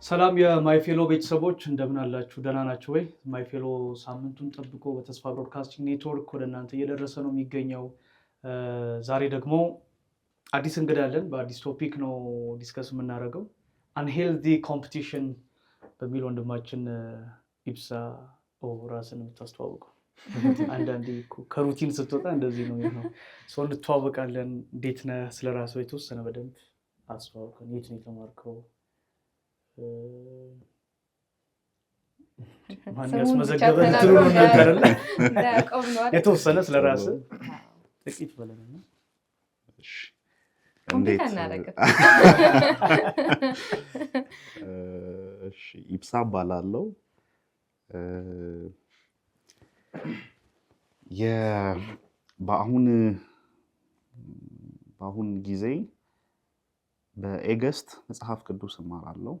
ሰላም የማይፌሎ ቤተሰቦች እንደምን አላችሁ? ደህና ናችሁ ወይ? ማይፌሎ ሳምንቱን ጠብቆ በተስፋ ብሮድካስቲንግ ኔትወርክ ወደ እናንተ እየደረሰ ነው የሚገኘው። ዛሬ ደግሞ አዲስ እንግዳ አለን። በአዲስ ቶፒክ ነው ዲስከስ የምናደርገው። አንሄልዚ ኮምፒቲሽን በሚል ወንድማችን ኢብሳ ራስን የምታስተዋውቀው። አንዳንዴ ከሩቲን ስትወጣ እንደዚህ ነው የሚሆነው። ሰው እንተዋወቃለን። እንዴት ነህ? ስለ ራስህ የተወሰነ በደንብ አስተዋውቀን። የት ነው የተማርከው? ማን ያስመዘገበ እንትኑ ነበርና የተወሰነ ስለ ራስህ ጥቂት በለንና። እሺ ኢብሳ እባላለሁ። በአሁን ጊዜ በኤገስት መጽሐፍ ቅዱስ እማራለሁ።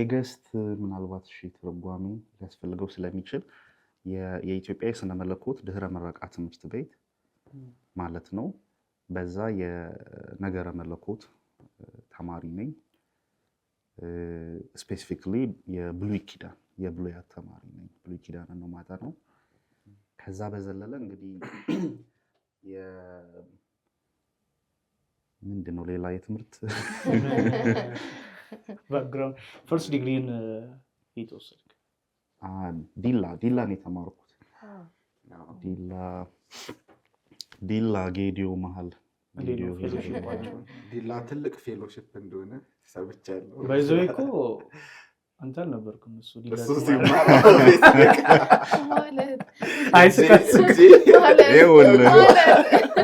ኤገስት ምናልባት ትርጓሜ ሊያስፈልገው ስለሚችል የኢትዮጵያ የስነ መለኮት ድህረ ምረቃ ትምህርት ቤት ማለት ነው። በዛ የነገረ መለኮት ተማሪ ነኝ። ስፔሲፊክሊ የብሉይ ኪዳን የብሉያት ተማሪ ነኝ። ብሉይ ኪዳን ነው ማጠናው። ከዛ በዘለለ እንግዲህ ምንድነው ሌላ የትምህርት ባክግራውንድ ፈርስት ዲግሪን የተወሰድክ? ዲላ ነው የተማርኩት። ዲላ ጌዲዮ መሀል ዲላ ትልቅ ፌሎሺፕ እንደሆነ ሰምቻለሁ። ባይዘው እኮ አንተ አልነበርክም እሱ ዲላ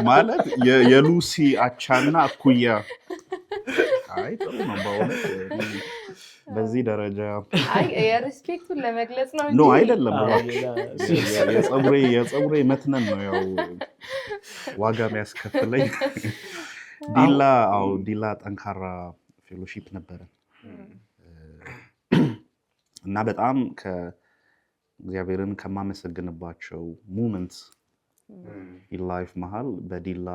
ማለት የሉሲ አቻና እኩያ። አይ ጥሩ ነው በእውነት በዚህ ደረጃ። አይ የሪስፔክቱን ለመግለጽ ነው እንጂ ኖ አይደለም። የፀጉሬ መትነን ነው ያው ዋጋ የሚያስከፍለኝ። ዲላ ጠንካራ ፌሎሺፕ ነበረ እና በጣም እግዚአብሔርን ከማመሰግንባቸው ሞመንትስ ኢንላይፍ መሃል በዲላ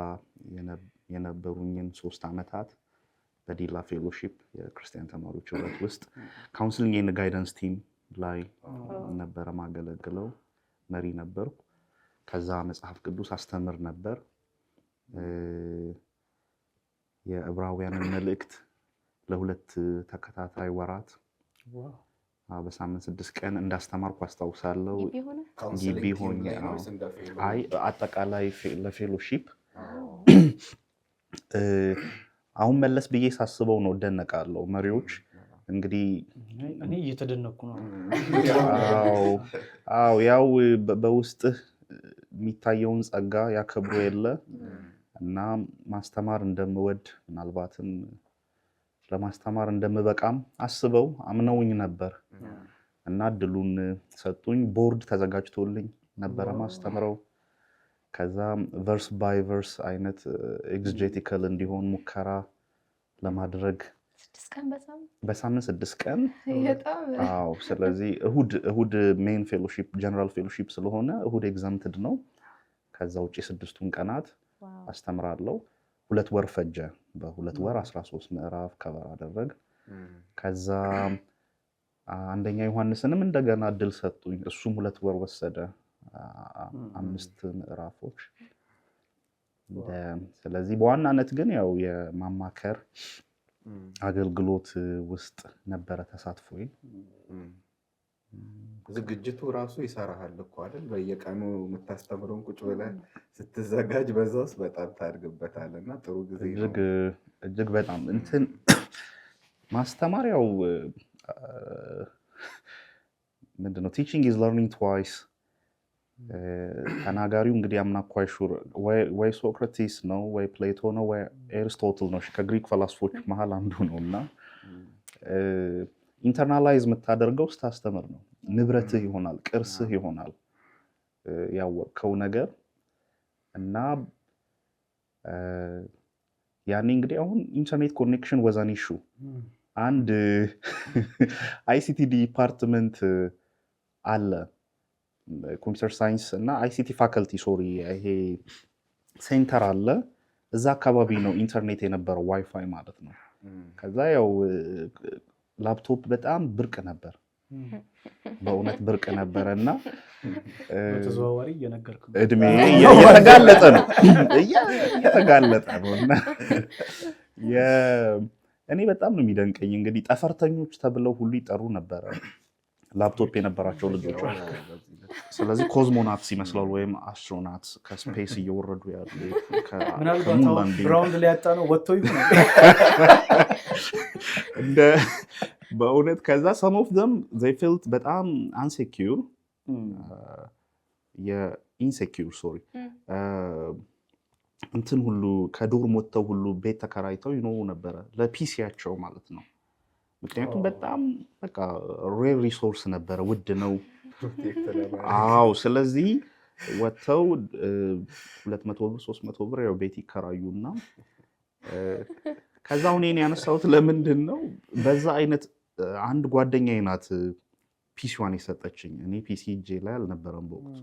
የነበሩኝን 3 ዓመታት በዲላ ፌሎሺፕ የክርስቲያን ተማሪዎች ህብረት ውስጥ ካውንስሊንግ ኤንድ ጋይደንስ ቲም ላይ ነበረ ማገለግለው። መሪ ነበርኩ። ከዛ መጽሐፍ ቅዱስ አስተምር ነበር። የዕብራውያንን መልእክት ለ2 ተከታታይ ወራት በሳምንት 6 ቀን እንዳስተማርኩ አስታውሳለሁ። ግቢ ሆኜ አይ አጠቃላይ ለፌሎሺፕ አሁን መለስ ብዬ ሳስበው ነው እደነቃለሁ። መሪዎች እንግዲህ እኔ እየተደነኩ ነው። ያው በውስጥህ የሚታየውን ጸጋ ያከብሩ የለ እና ማስተማር እንደምወድ ምናልባትም ለማስተማር እንደምበቃም አስበው አምነውኝ ነበር እና እድሉን ሰጡኝ። ቦርድ ተዘጋጅቶልኝ ነበረ ማስተምረው። ከዛ ቨርስ ባይ ቨርስ አይነት ኤግዜጀቲካል እንዲሆን ሙከራ ለማድረግ በሳምንት 6 ቀን ስለዚህ እሁድ ሜን ፌሎሺፕ ጀነራል ፌሎሺፕ ስለሆነ እሁድ ኤግዛምትድ ነው። ከዛ ውጪ 6ቱን ቀናት አስተምራለሁ። 2 ወር ፈጀ። በ2 ወር 13 ምዕራፍ ከበር አደረግ። ከዛ አንደኛ ዮሐንስንም እንደገና እድል ሰጡኝ። እሱም 2 ወር ወሰደ። 5 ምዕራፎች። ስለዚህ በዋናነት ግን ያው የማማከር አገልግሎት ውስጥ ነበረ ተሳትፎኝ። ዝግጅቱ ራሱ ይሰራሃል እኮ አይደል? በየቀኑ የምታስተምረውን ቁጭ ብለህ ስትዘጋጅ በዛ ውስጥ በጣም ታድግበታለና ጥሩ ጊዜ ነው። እጅግ በጣም እንትን ማስተማር ያው ምንድነው ቲቺንግ ኢዝ ለርኒንግ ትዋይስ። ተናጋሪው እንግዲህ አምናኳይ ሹር ወይ ሶክራቲስ ነው ወይ ፕሌቶ ነው ወይ ኤሪስቶትል ነው። ከግሪክ ፈላስፎች መሃል አንዱ ነውና ኢንተርናላይዝ የምታደርገው ስታስተምር ነው። ንብረትህ ይሆናል፣ ቅርስህ ይሆናል ያወቅከው ነገር እና ያኔ እንግዲህ አሁን ኢንተርኔት ኮኔክሽን ወዛን ኢሹ አንድ አይሲቲ ዲፓርትመንት አለ ኮምፒውተር ሳይንስ እና አይሲቲ ፋካልቲ ይሄ ሴንተር አለ እዛ አካባቢ ነው ኢንተርኔት የነበረው ዋይፋይ ማለት ነው። ከዛ ያው ላፕቶፕ በጣም ብርቅ ነበር፣ በእውነት ብርቅ ነበረ እና በተዘዋዋሪ እየነገርኩ እድሜ እየተጋለጠ ነው እና እኔ በጣም ነው የሚደንቀኝ። እንግዲህ ጠፈርተኞች ተብለው ሁሉ ይጠሩ ነበረ ላፕቶፕ የነበራቸው ልጆች። ስለዚህ ኮዝሞናትስ ይመስላል ወይም አስትሮናትስ ከስፔስ እየወረዱ ያሉ ምናልባት ግራውንድ ላይ ያጣ ነው ወጥቶ ይሆናል በእውነት። ከዛ some of them they felt በጣም insecure እንትን ሁሉ ከዶርም ወጥተው ሁሉ ቤት ተከራይተው ይኖሩ ነበረ ለፒሲያቸው ማለት ነው። ምክንያቱም በጣም በቃ ሬር ሪሶርስ ነበረ፣ ውድ ነው። አዎ ስለዚህ ወጥተው 200 ብር 300 ብር ያው ቤት ይከራዩና ከዛ እኔን ያነሳሁት ለምንድን ነው በዛ አይነት አንድ ጓደኛዬ ናት ፒሲዋን የሰጠችኝ። እኔ ፒሲ እጄ ላይ አልነበረም በወቅቱ።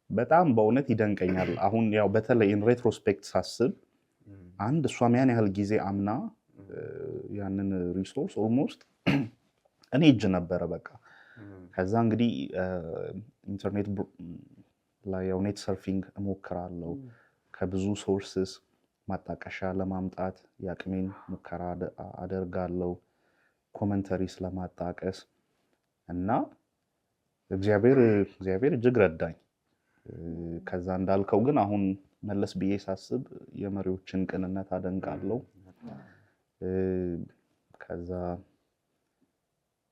በጣም በእውነት ይደንቀኛል። አሁን ያው በተለይ ኢን ሬትሮስፔክት ሳስብ አንድ እሷም ያን ያህል ጊዜ አምና ያንን ሪሶርስ ኦልሞስት እኔ እጅ ነበረ በቃ። ከዛ እንግዲህ ኢንተርኔት ላይ ያው ኔት ሰርፊንግ እሞክራለሁ ከብዙ ሶርስስ ማጣቀሻ ለማምጣት የአቅሜን ሙከራ አደርጋለሁ፣ ኮመንተሪስ ለማጣቀስ እና እግዚአብሔር እጅግ ረዳኝ። ከዛ እንዳልከው ግን አሁን መለስ ብዬ ሳስብ የመሪዎችን ቅንነት አደንቃለሁ። ከዛ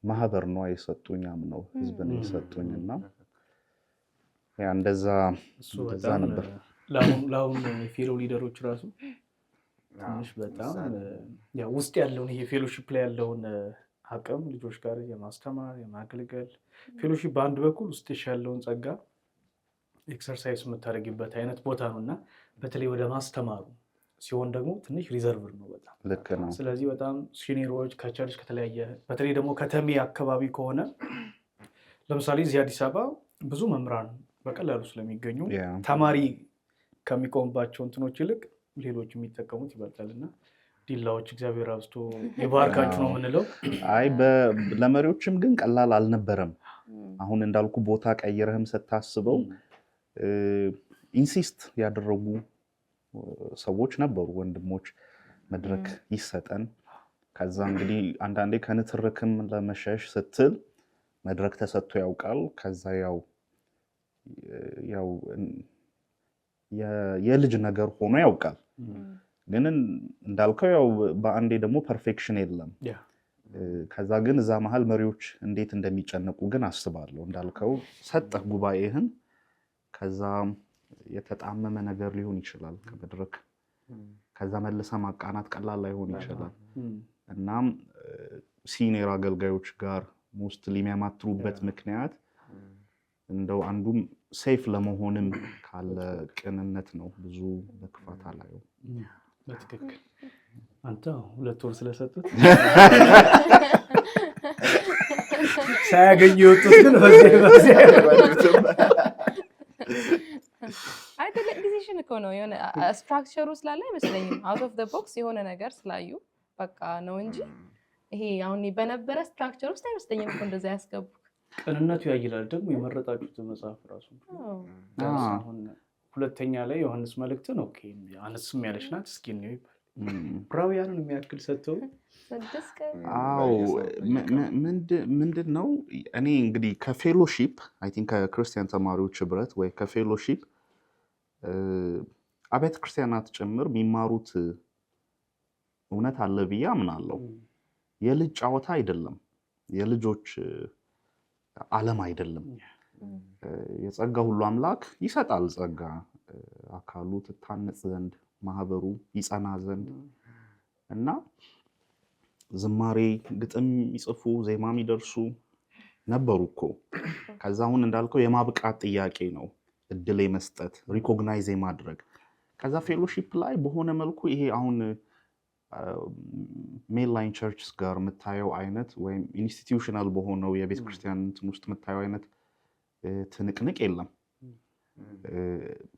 ማህበር ነው የሰጡኝ፣ አምነው ህዝብ ነው የሰጡኝ እና ያ እንደዛ ነበር። ለአሁን ፌሎ ሊደሮች ራሱ ትንሽ በጣም ያው ውስጥ ያለውን ይሄ ፌሎሺፕ ላይ ያለውን አቅም ልጆች ጋር የማስተማር የማገልገል ፌሎሺፕ በአንድ በኩል ውስጥሽ ያለውን ጸጋ ኤክሰርሳይዝ የምታደርጊበት አይነት ቦታ ነው እና በተለይ ወደ ማስተማሩ ሲሆን ደግሞ ትንሽ ሪዘርቭ ነው በጣም ልክ ነው። ስለዚህ በጣም ሲኒየሮች ከቸርች ከተለያየ በተለይ ደግሞ ከተሜ አካባቢ ከሆነ ለምሳሌ እዚህ አዲስ አበባ ብዙ መምህራን በቀላሉ ስለሚገኙ ተማሪ ከሚቆምባቸው እንትኖች ይልቅ ሌሎች የሚጠቀሙት ይበልጣል እና ዲላዎች እግዚአብሔር አብዝቶ የባርካችሁ ነው የምንለው። አይ ለመሪዎችም ግን ቀላል አልነበረም። አሁን እንዳልኩ ቦታ ቀይረህም ስታስበው ኢንሲስት ያደረጉ ሰዎች ነበሩ፣ ወንድሞች መድረክ ይሰጠን። ከዛ እንግዲህ አንዳንዴ ከንትርክም ለመሸሽ ስትል መድረክ ተሰጥቶ ያውቃል። ከዛ ያው የልጅ ነገር ሆኖ ያውቃል። ግን እንዳልከው ያው በአንዴ ደግሞ ፐርፌክሽን የለም። ከዛ ግን እዛ መሀል መሪዎች እንዴት እንደሚጨነቁ ግን አስባለሁ። እንዳልከው ሰጠህ ጉባኤህን፣ ከዛ የተጣመመ ነገር ሊሆን ይችላል ከመድረክ፣ ከዛ መልሰ ማቃናት ቀላል ላይሆን ይችላል። እናም ሲኒየር አገልጋዮች ጋር ሞስትሊ የሚያማትሩበት ምክንያት እንደው አንዱም ሴፍ ለመሆንም ካለ ቅንነት ነው። ብዙ በክፋት አላየው። በትክክል አንተ 2 ወር ስለሰጡት ሳያገኙ የወጡት ግን በዚህ አይ ትልቅ ዲሲሽን እኮ ነው። የሆነ ስትራክቸሩ ስላለ አይመስለኝም አውት ኦፍ ዘ ቦክስ የሆነ ነገር ስላዩ በቃ ነው እንጂ ይሄ አሁን በነበረ ስትራክቸር ውስጥ አይመስለኝም እኮ እንደዛ ያስገቡ። ቅንነቱ ያይላል ደግሞ የመረጣችሁት መጽሐፍ ራሱ አሁን ሁለተኛ ላይ ዮሐንስ መልእክትን ኦኬ አነስም ያለች ናት እስኪ ነው ይባል ብራውያንን የሚያክል ሰጥተው ምንድን ነው እኔ እንግዲህ ከፌሎሺፕ አይ ቲንክ ከክርስቲያን ተማሪዎች ህብረት ወይ ከፌሎሺፕ አብያተ ክርስቲያናት ጭምር የሚማሩት እውነት አለ ብዬ አምናለሁ። የልጅ ጨዋታ አይደለም፣ የልጆች ዓለም አይደለም። የጸጋ ሁሉ አምላክ ይሰጣል ጸጋ፣ አካሉ ትታነጽ ዘንድ ማህበሩ ይጸና ዘንድ እና ዝማሬ ግጥም ይጽፉ ዜማ የሚደርሱ ነበሩ እኮ። ከዛ አሁን እንዳልከው የማብቃት ጥያቄ ነው፣ እድል የመስጠት ሪኮግናይዝ የማድረግ። ከዛ ፌሎሺፕ ላይ በሆነ መልኩ ይሄ አሁን ሜንላይን ቸርችስ ጋር የምታየው አይነት ወይም ኢንስቲትዩሽናል በሆነው የቤተ ክርስቲያን እንትን ውስጥ የምታየው አይነት ትንቅንቅ የለም።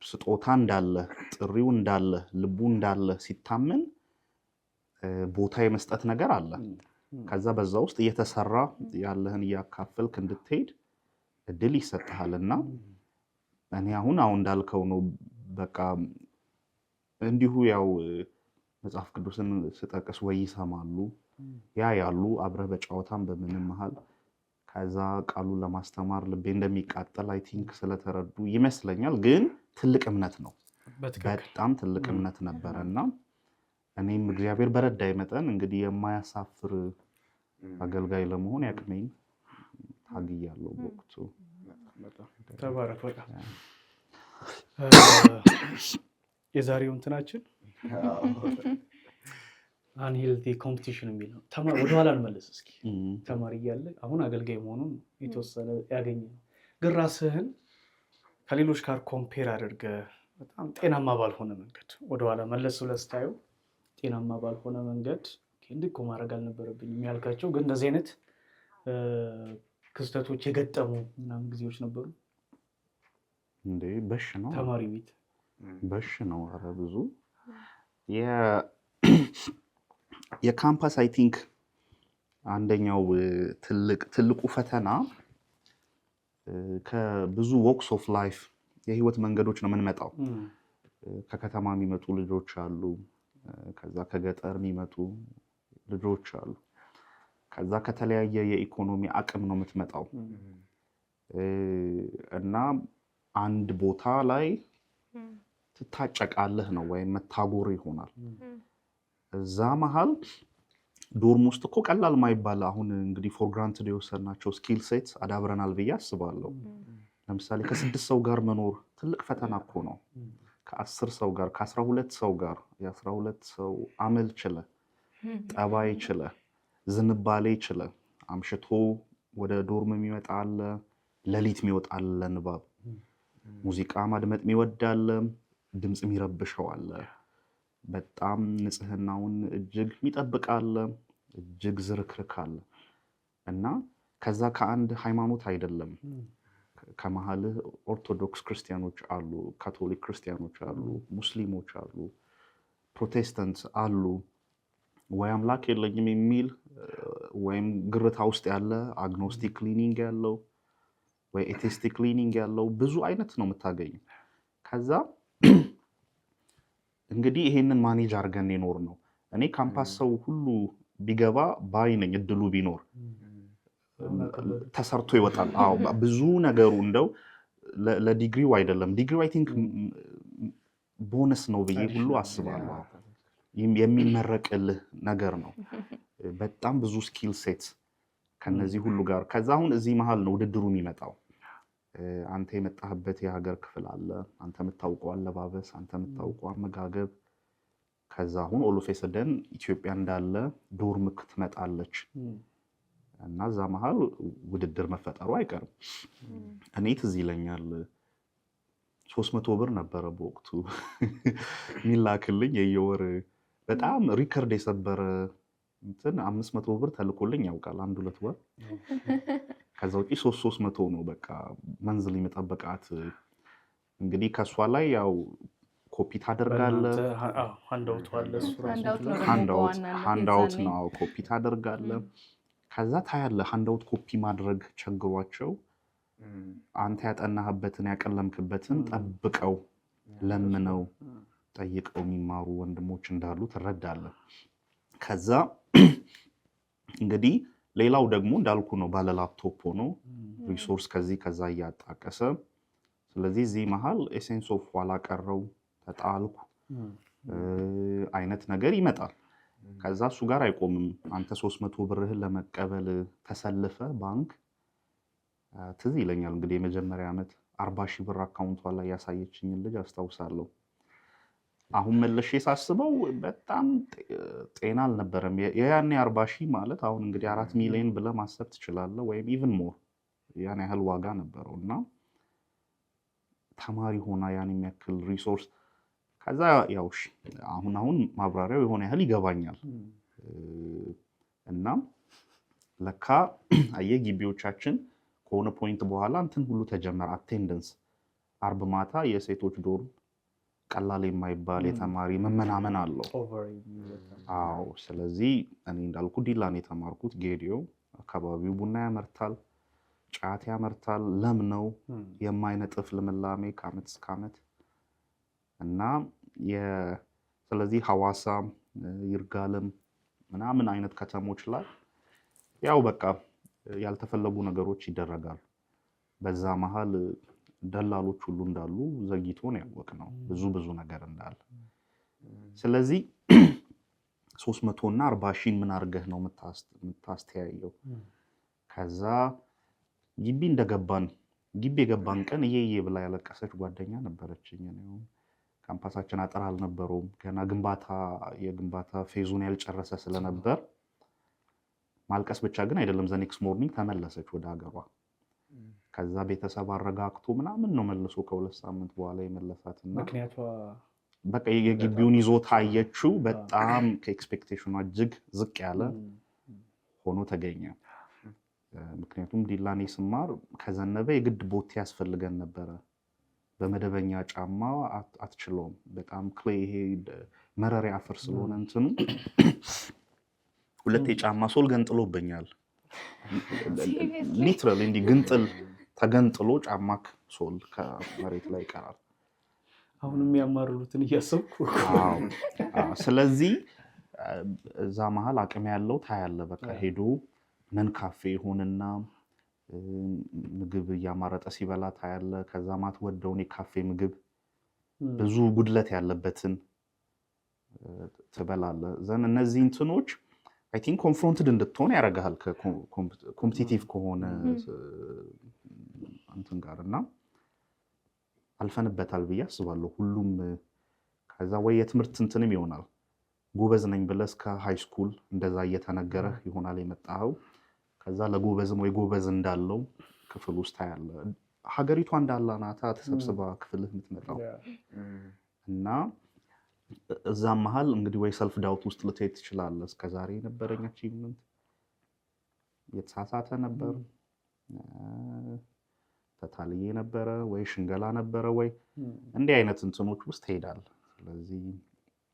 ስጦታ እንዳለ ጥሪው እንዳለ ልቡ እንዳለ ሲታመን ቦታ የመስጠት ነገር አለ። ከዛ በዛ ውስጥ እየተሰራ ያለህን እያካፈልክ እንድትሄድ እድል ይሰጥሃልና እኔ አሁን እንዳልከው ነው። በቃ እንዲሁ ያው መጽሐፍ ቅዱስን ስጠቅስ ወይ ይሰማሉ ያሉ አብረህ በጨዋታም በምንም መሃል ከዛ ቃሉን ለማስተማር ልቤ እንደሚቃጠል አይ ቲንክ ስለተረዱ ይመስለኛል። ግን ትልቅ እምነት ነው፣ በጣም ትልቅ እምነት ነበረና እኔም እግዚአብሔር በረዳይ መጠን እንግዲህ የማያሳፍር አገልጋይ ለመሆን ያቅሜን ታግያለሁ በወቅቱ። ተባረክ። በጣም የዛሬው እንትናችን አንሄልቲ ኮምፒቲሽን የሚል ነው። ወደኋላ እንመለስ እስኪ። ተማሪ እያለ አሁን አገልጋይ መሆኑን የተወሰነ ያገኘ ነው። ግን ራስህን ከሌሎች ጋር ኮምፔር አድርገህ በጣም ጤናማ ባልሆነ መንገድ ወደኋላ መለስ ብለህ ስታየው ጤናማ ባልሆነ መንገድ እንዲህ እኮ ማድረግ አልነበረብኝም ያልካቸው ግን እንደዚህ አይነት ክስተቶች የገጠሙ ምናምን ጊዜዎች ነበሩ? እንዴ በሽ ነው ተማሪ ቤት በሽ ነው። ኧረ ብዙ የካምፓስ አይ ቲንክ አንደኛው ትልቁ ፈተና ከብዙ ዎክስ ኦፍ ላይፍ የህይወት መንገዶች ነው የምንመጣው። ከከተማ የሚመጡ ልጆች አሉ፣ ከዛ ከገጠር የሚመጡ ልጆች አሉ፣ ከዛ ከተለያየ የኢኮኖሚ አቅም ነው የምትመጣው እና አንድ ቦታ ላይ ትታጨቃለህ ነው ወይም መታጎር ይሆናል። እዛ መሃል ዶርም ውስጥ እኮ ቀላል ማይባል አሁን እንግዲህ ፎር ግራንትድ የወሰድናቸው ስኪል ሴት አዳብረናል ብዬ አስባለሁ። ለምሳሌ ከ6 ሰው ጋር መኖር ትልቅ ፈተና እኮ ነው። ከ10 ሰው ጋር ከ12 ሰው ጋር የ12 ሰው አመል ችለ፣ ጠባይ ችለ፣ ዝንባሌ ችለ፣ አምሽቶ ወደ ዶርም የሚመጣ አለ፣ ሌሊት የሚወጣ አለ ለንባብ፣ ሙዚቃ ማድመጥ የሚወድ አለ፣ ድምፅ የሚረብሸው አለ፣ በጣም ንጽህናውን እጅግ የሚጠብቅ አለ፣ እጅግ ዝርክርክ አለ እና ከዛ ከአንድ ሃይማኖት አይደለም ከመሀልህ ኦርቶዶክስ ክርስቲያኖች አሉ፣ ካቶሊክ ክርስቲያኖች አሉ፣ ሙስሊሞች አሉ፣ ፕሮቴስታንት አሉ፣ ወይ አምላክ የለኝም የሚል ወይም ግርታ ውስጥ ያለ አግኖስቲክ ሊኒንግ ያለው ወይ ኤቲስቲክ ሊኒንግ ያለው ብዙ አይነት ነው የምታገኘው። ከዛ እንግዲህ ይሄንን ማኔጅ አድርገን የኖር ነው። እኔ ካምፓስ ሰው ሁሉ ቢገባ ባይ ነኝ። እድሉ ቢኖር ተሰርቶ ይወጣል። አዎ ብዙ ነገሩ እንደው ለዲግሪው አይደለም፣ ዲግሪው አይ ቲንክ ቦነስ ነው ብዬ ሁሉ አስባለሁ። የሚመረቅልህ ነገር ነው። በጣም ብዙ ስኪል ሴት ከነዚህ ሁሉ ጋር ከዛ አሁን እዚህ መሀል ነው ውድድሩ የሚመጣው። አንተ የመጣህበት የሀገር ክፍል አለ፣ አንተ የምታውቀው አለባበስ፣ አንተ የምታውቀው አመጋገብ። ከዛ አሁን ኦሎፌሰደን ኢትዮጵያ እንዳለ ዶርምክ ትመጣለች እና እዛ መሀል ውድድር መፈጠሩ አይቀርም። እኔ ትዝ ይለኛል 300 ብር ነበረ በወቅቱ ሚላክልኝ የየወር በጣም ሪከርድ የሰበረ እንትን 500 ብር ተልኮልኝ ያውቃል 1-2 ወር። ከዛ ውጪ 300 ነው በቃ መንዝል መጠበቃት። እንግዲህ ከሷ ላይ ያው ኮፒ ታደርጋለህ፣ ሃንዳውት ነው ኮፒ ታደርጋለህ። ከዛ ታያለህ ሃንዳውት ኮፒ ማድረግ ቸግሯቸው አንተ ያጠናህበትን ያቀለምክበትን ጠብቀው ለምነው ጠይቀው የሚማሩ ወንድሞች እንዳሉ ትረዳለህ። ከዛ እንግዲህ ሌላው ደግሞ እንዳልኩ ነው ባለ ላፕቶፕ ሆኖ ሪሶርስ ከዚህ ከዛ እያጣቀሰ። ስለዚህ እዚህ መሃል ኤሴንስ ኦፍ ኋላ ቀረው ተጣልኩ አይነት ነገር ይመጣል። ከዛ እሱ ጋር አይቆምም። አንተ 300 ብርህን ለመቀበል ተሰልፈ ባንክ ትዝ ይለኛል እንግዲህ የመጀመሪያ ዓመት 40 ሺህ ብር አካውንቷ ላይ ያሳየችኝን ልጅ አስታውሳለሁ። አሁን መለሼ ሳስበው በጣም ጤና አልነበረም። ያኔ 40 ሺህ ማለት አሁን እንግዲህ 4 ሚሊዮን ብለህ ማሰብ ትችላለህ፣ ወይም ኢቭን ሞር ያን ያህል ዋጋ ነበረው እና ተማሪ ሆና ያን የሚያክል ሪሶርስ ከዛ ያው አሁን ማብራሪያው የሆነ ያህል ይገባኛል። እና ለካ አየህ ግቢዎቻችን ከሆነ ፖይንት በኋላ እንትን ሁሉ ተጀመረ። አርብ ማታ የሴቶች ዶርም ቀላል የማይባል የተማሪ መመናመን አለው። አዎ። ስለዚህ እኔ እንዳልኩ ዲላን የተማርኩት ጌዲዮ አካባቢው ቡና ያመርታል፣ ጫት ያመርታል፣ ለም ነው የማይነጥፍ ልምላሜ ከዓመት እስከ ዓመት እና ስለዚህ ሐዋሳ፣ ይርጋለም ምናምን አይነት ከተሞች ላይ ያው በቃ ያልተፈለጉ ነገሮች ይደረጋሉ። በዛ መሀል ደላሎች ሁሉ እንዳሉ ዘግይቶ ነው ያወቅነው፣ ብዙ ነገር እንዳለ። ስለዚህ 300 እና 40 ሺህ ምን አድርገህ ነው የምታስተያየው? ከዛ ግቢ የገባን ቀን እየየ ብላ ያለቀሰች ጓደኛ ነበረችኝ። ካምፓሳችን አጥር አልነበረውም ገና የግንባታ ፌዙን ያልጨረሰ ስለነበር ማልቀስ ብቻ ግን አይደለም። ዘኔክስ ሞርኒንግ ተመለሰች ወደ ሀገሯ። ከዛ ቤተሰብ አረጋግቶ ምናምን ነው መልሶ ከ2 ሳምንት በኋላ የመለሳትና ምክንያቷ በቃ የግቢውን ይዞታ አየችው። በጣም ከኤክስፔክቴሽኗ እጅግ ዝቅ ያለ ሆኖ ተገኘ። ምክንያቱም ዲላኔ ስማር ከዘነበ የግድ ቦቴ ያስፈልገን ነበረ። በመደበኛ ጫማ አትችለውም። በጣም ክሌይ ይሄ መረሪያ አፈር ስለሆነ እንትኑ 2 የጫማ ሶል ገንጥሎብኛል። ሊትራሊ እንዲህ ግንጥል ተገንጥሎ ጫማክ ሶል ከመሬት ላይ ይቀራል። አሁንም ያማርሩትን እያሰብኩ። ስለዚህ እዛ መሀል አቅም ያለው ታያለ። በቃ ሄዶ ነን ካፌ ሆንና ምግብ እያማረጠ ሲበላ ታያለ። ከዛ ማትወደውን የካፌ ምግብ ብዙ ጉድለት ያለበትን ትበላለ። ዘን እነዚህ እንትኖች አይ ቲንክ ኮንፍሮንትድ እንድትሆን ያደርግሃል ኮምፒቲቲቭ ከሆነ እንትን ጋር እና አልፈንበታል ብዬ አስባለሁ። ሁሉም ከዛ ወይ የትምህርት እንትንም ይሆናል ጎበዝ ነኝ ብለህ እስከ ሃይ ስኩል እንደዛ እየተነገረህ ይሆናል የመጣኸው። ከዛ ለጎበዝም ወይ ጎበዝ እንዳለው ክፍል ውስጥ ታያለ። ሀገሪቷ እንዳላናታ ተሰብስባ ክፍልህ የምትመጣው እና እዛም መሀል እንግዲህ ወይ ሰልፍ ዳውት ውስጥ ልትሄድ ትችላለህ። እስከዛሬ የነበረኝ አቺቭመንት የተሳሳተ ነበር፣ ተታልዬ ነበረ ወይ ሽንገላ ነበረ ወይ እንዲህ አይነት እንትኖች ውስጥ ትሄዳለህ። ስለዚህ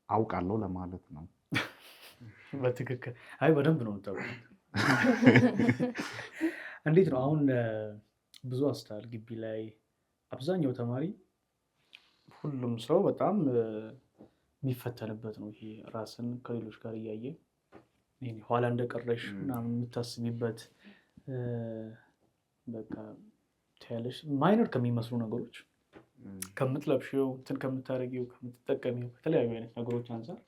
አውቃለሁ ለማለት ነው። በትክክል አይ በደንብ ነው የምታውቀው። እንዴት ነው አሁን ብዙ አስተዋል ግቢ ላይ አብዛኛው ተማሪ ሁሉም ሰው በጣም የሚፈተንበት ነው። ይሄ ራስን ከሌሎች ጋር እያየ ኋላ እንደቀረሽ ምናምን የምታስቢበት በቃ ትያለሽ ማይነር ከሚመስሉ ነገሮች ከምትለብሽው እንትን ከምታደርጊው ከምትጠቀሚው ከተለያዩ አይነት ነገሮች አንፃር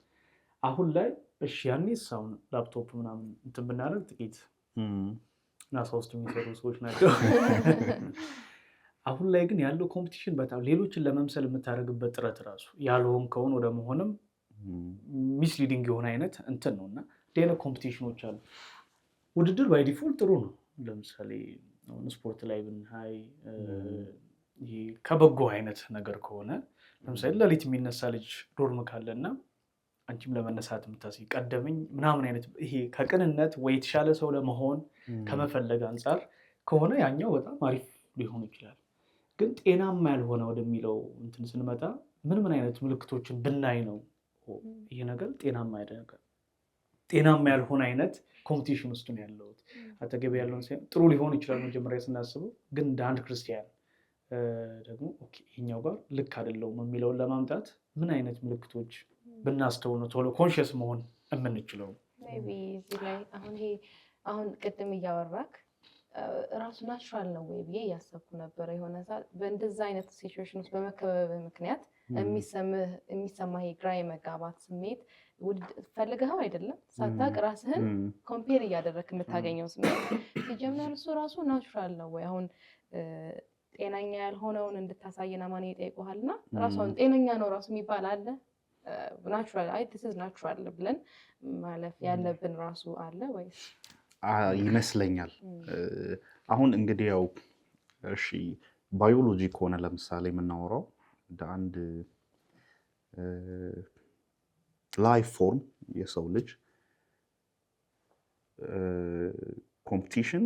አሁን ላይ እሺ ያኔስ አሁን ላፕቶፕ ምናምን እንትን ብናደርግ ጥቂት ናሳ ውስጥ የሚሰሩ ሰዎች ናቸው። አሁን ላይ ግን ያለው ኮምፒቲሽን በጣም ሌሎችን ለመምሰል የምታደርግበት ጥረት ራሱ ያልሆንከውን ወደ መሆንም ሚስሊዲንግ የሆነ አይነት እንትን ነው እና ሌላ ኮምፒቲሽኖች አሉ። ውድድር ባይ ዲፎልት ጥሩ ነው። ለምሳሌ ስፖርት ላይ ብናይ ይሄ ከበጎ አይነት ነገር ከሆነ ለምሳሌ ለሊት የሚነሳ ልጅ ዶርም ካለና አንቺም ለመነሳት የምታስቢ ቀደመኝ ምናምን አይነት ይሄ ከቅንነት ወይ የተሻለ ሰው ለመሆን ከመፈለግ አንጻር ከሆነ ያኛው በጣም አሪፍ ሊሆን ይችላል። ግን ጤናማ ያልሆነ ወደሚለው እንትን ስንመጣ ምን አይነት ምልክቶችን ብናይ ነው ይሄ ነገር ጤናማ አይደለም? ጤናማ ያልሆነ አይነት ኮምፒቲሽን ውስጥ ነው ያለሁት። አጠገቤ ያለውን ጥሩ ሊሆን ይችላል መጀመሪያ ስናስበው፣ ግን እንደ አንድ ክርስቲያን ደግሞ ይሄኛው ጋር ልክ አይደለውም የሚለውን ለማምጣት ምን አይነት ምልክቶች ብናስተውል ነው ቶሎ ኮንሽስ መሆን የምንችለው? እዚህ ላይ አሁን ቅድም እያወራክ ራሱ ናቹራል ነው ወይ ብዬ እያሰብኩ ነበረ። የሆነ ሰዓት በእንደዛ አይነት ሲቹዌሽን ውስጥ በመከበብ ምክንያት የሚሰማ ግራ የመጋባት ስሜት ፈልገኸው አይደለም ሳታቅ ራስህን ኮምፔር እያደረግክ የምታገኘው ስሜት ሲጀምር እሱ ራሱ ናቹራል ነው ወይ? አሁን ጤነኛ ያልሆነውን እንድታሳየን አማን ይጠይቁሃል እና ራሱን ጤነኛ ነው ራሱ የሚባል አለ። ናቹራል ናቹራል ብለን ማለፍ ያለብን ራሱ አለ ወይስ? ይመስለኛል። አሁን እንግዲህ ያው እሺ ባዮሎጂ ከሆነ ለምሳሌ የምናወራው እንደ አንድ ላይፍ ፎርም የሰው ልጅ ኮምፒቲሽን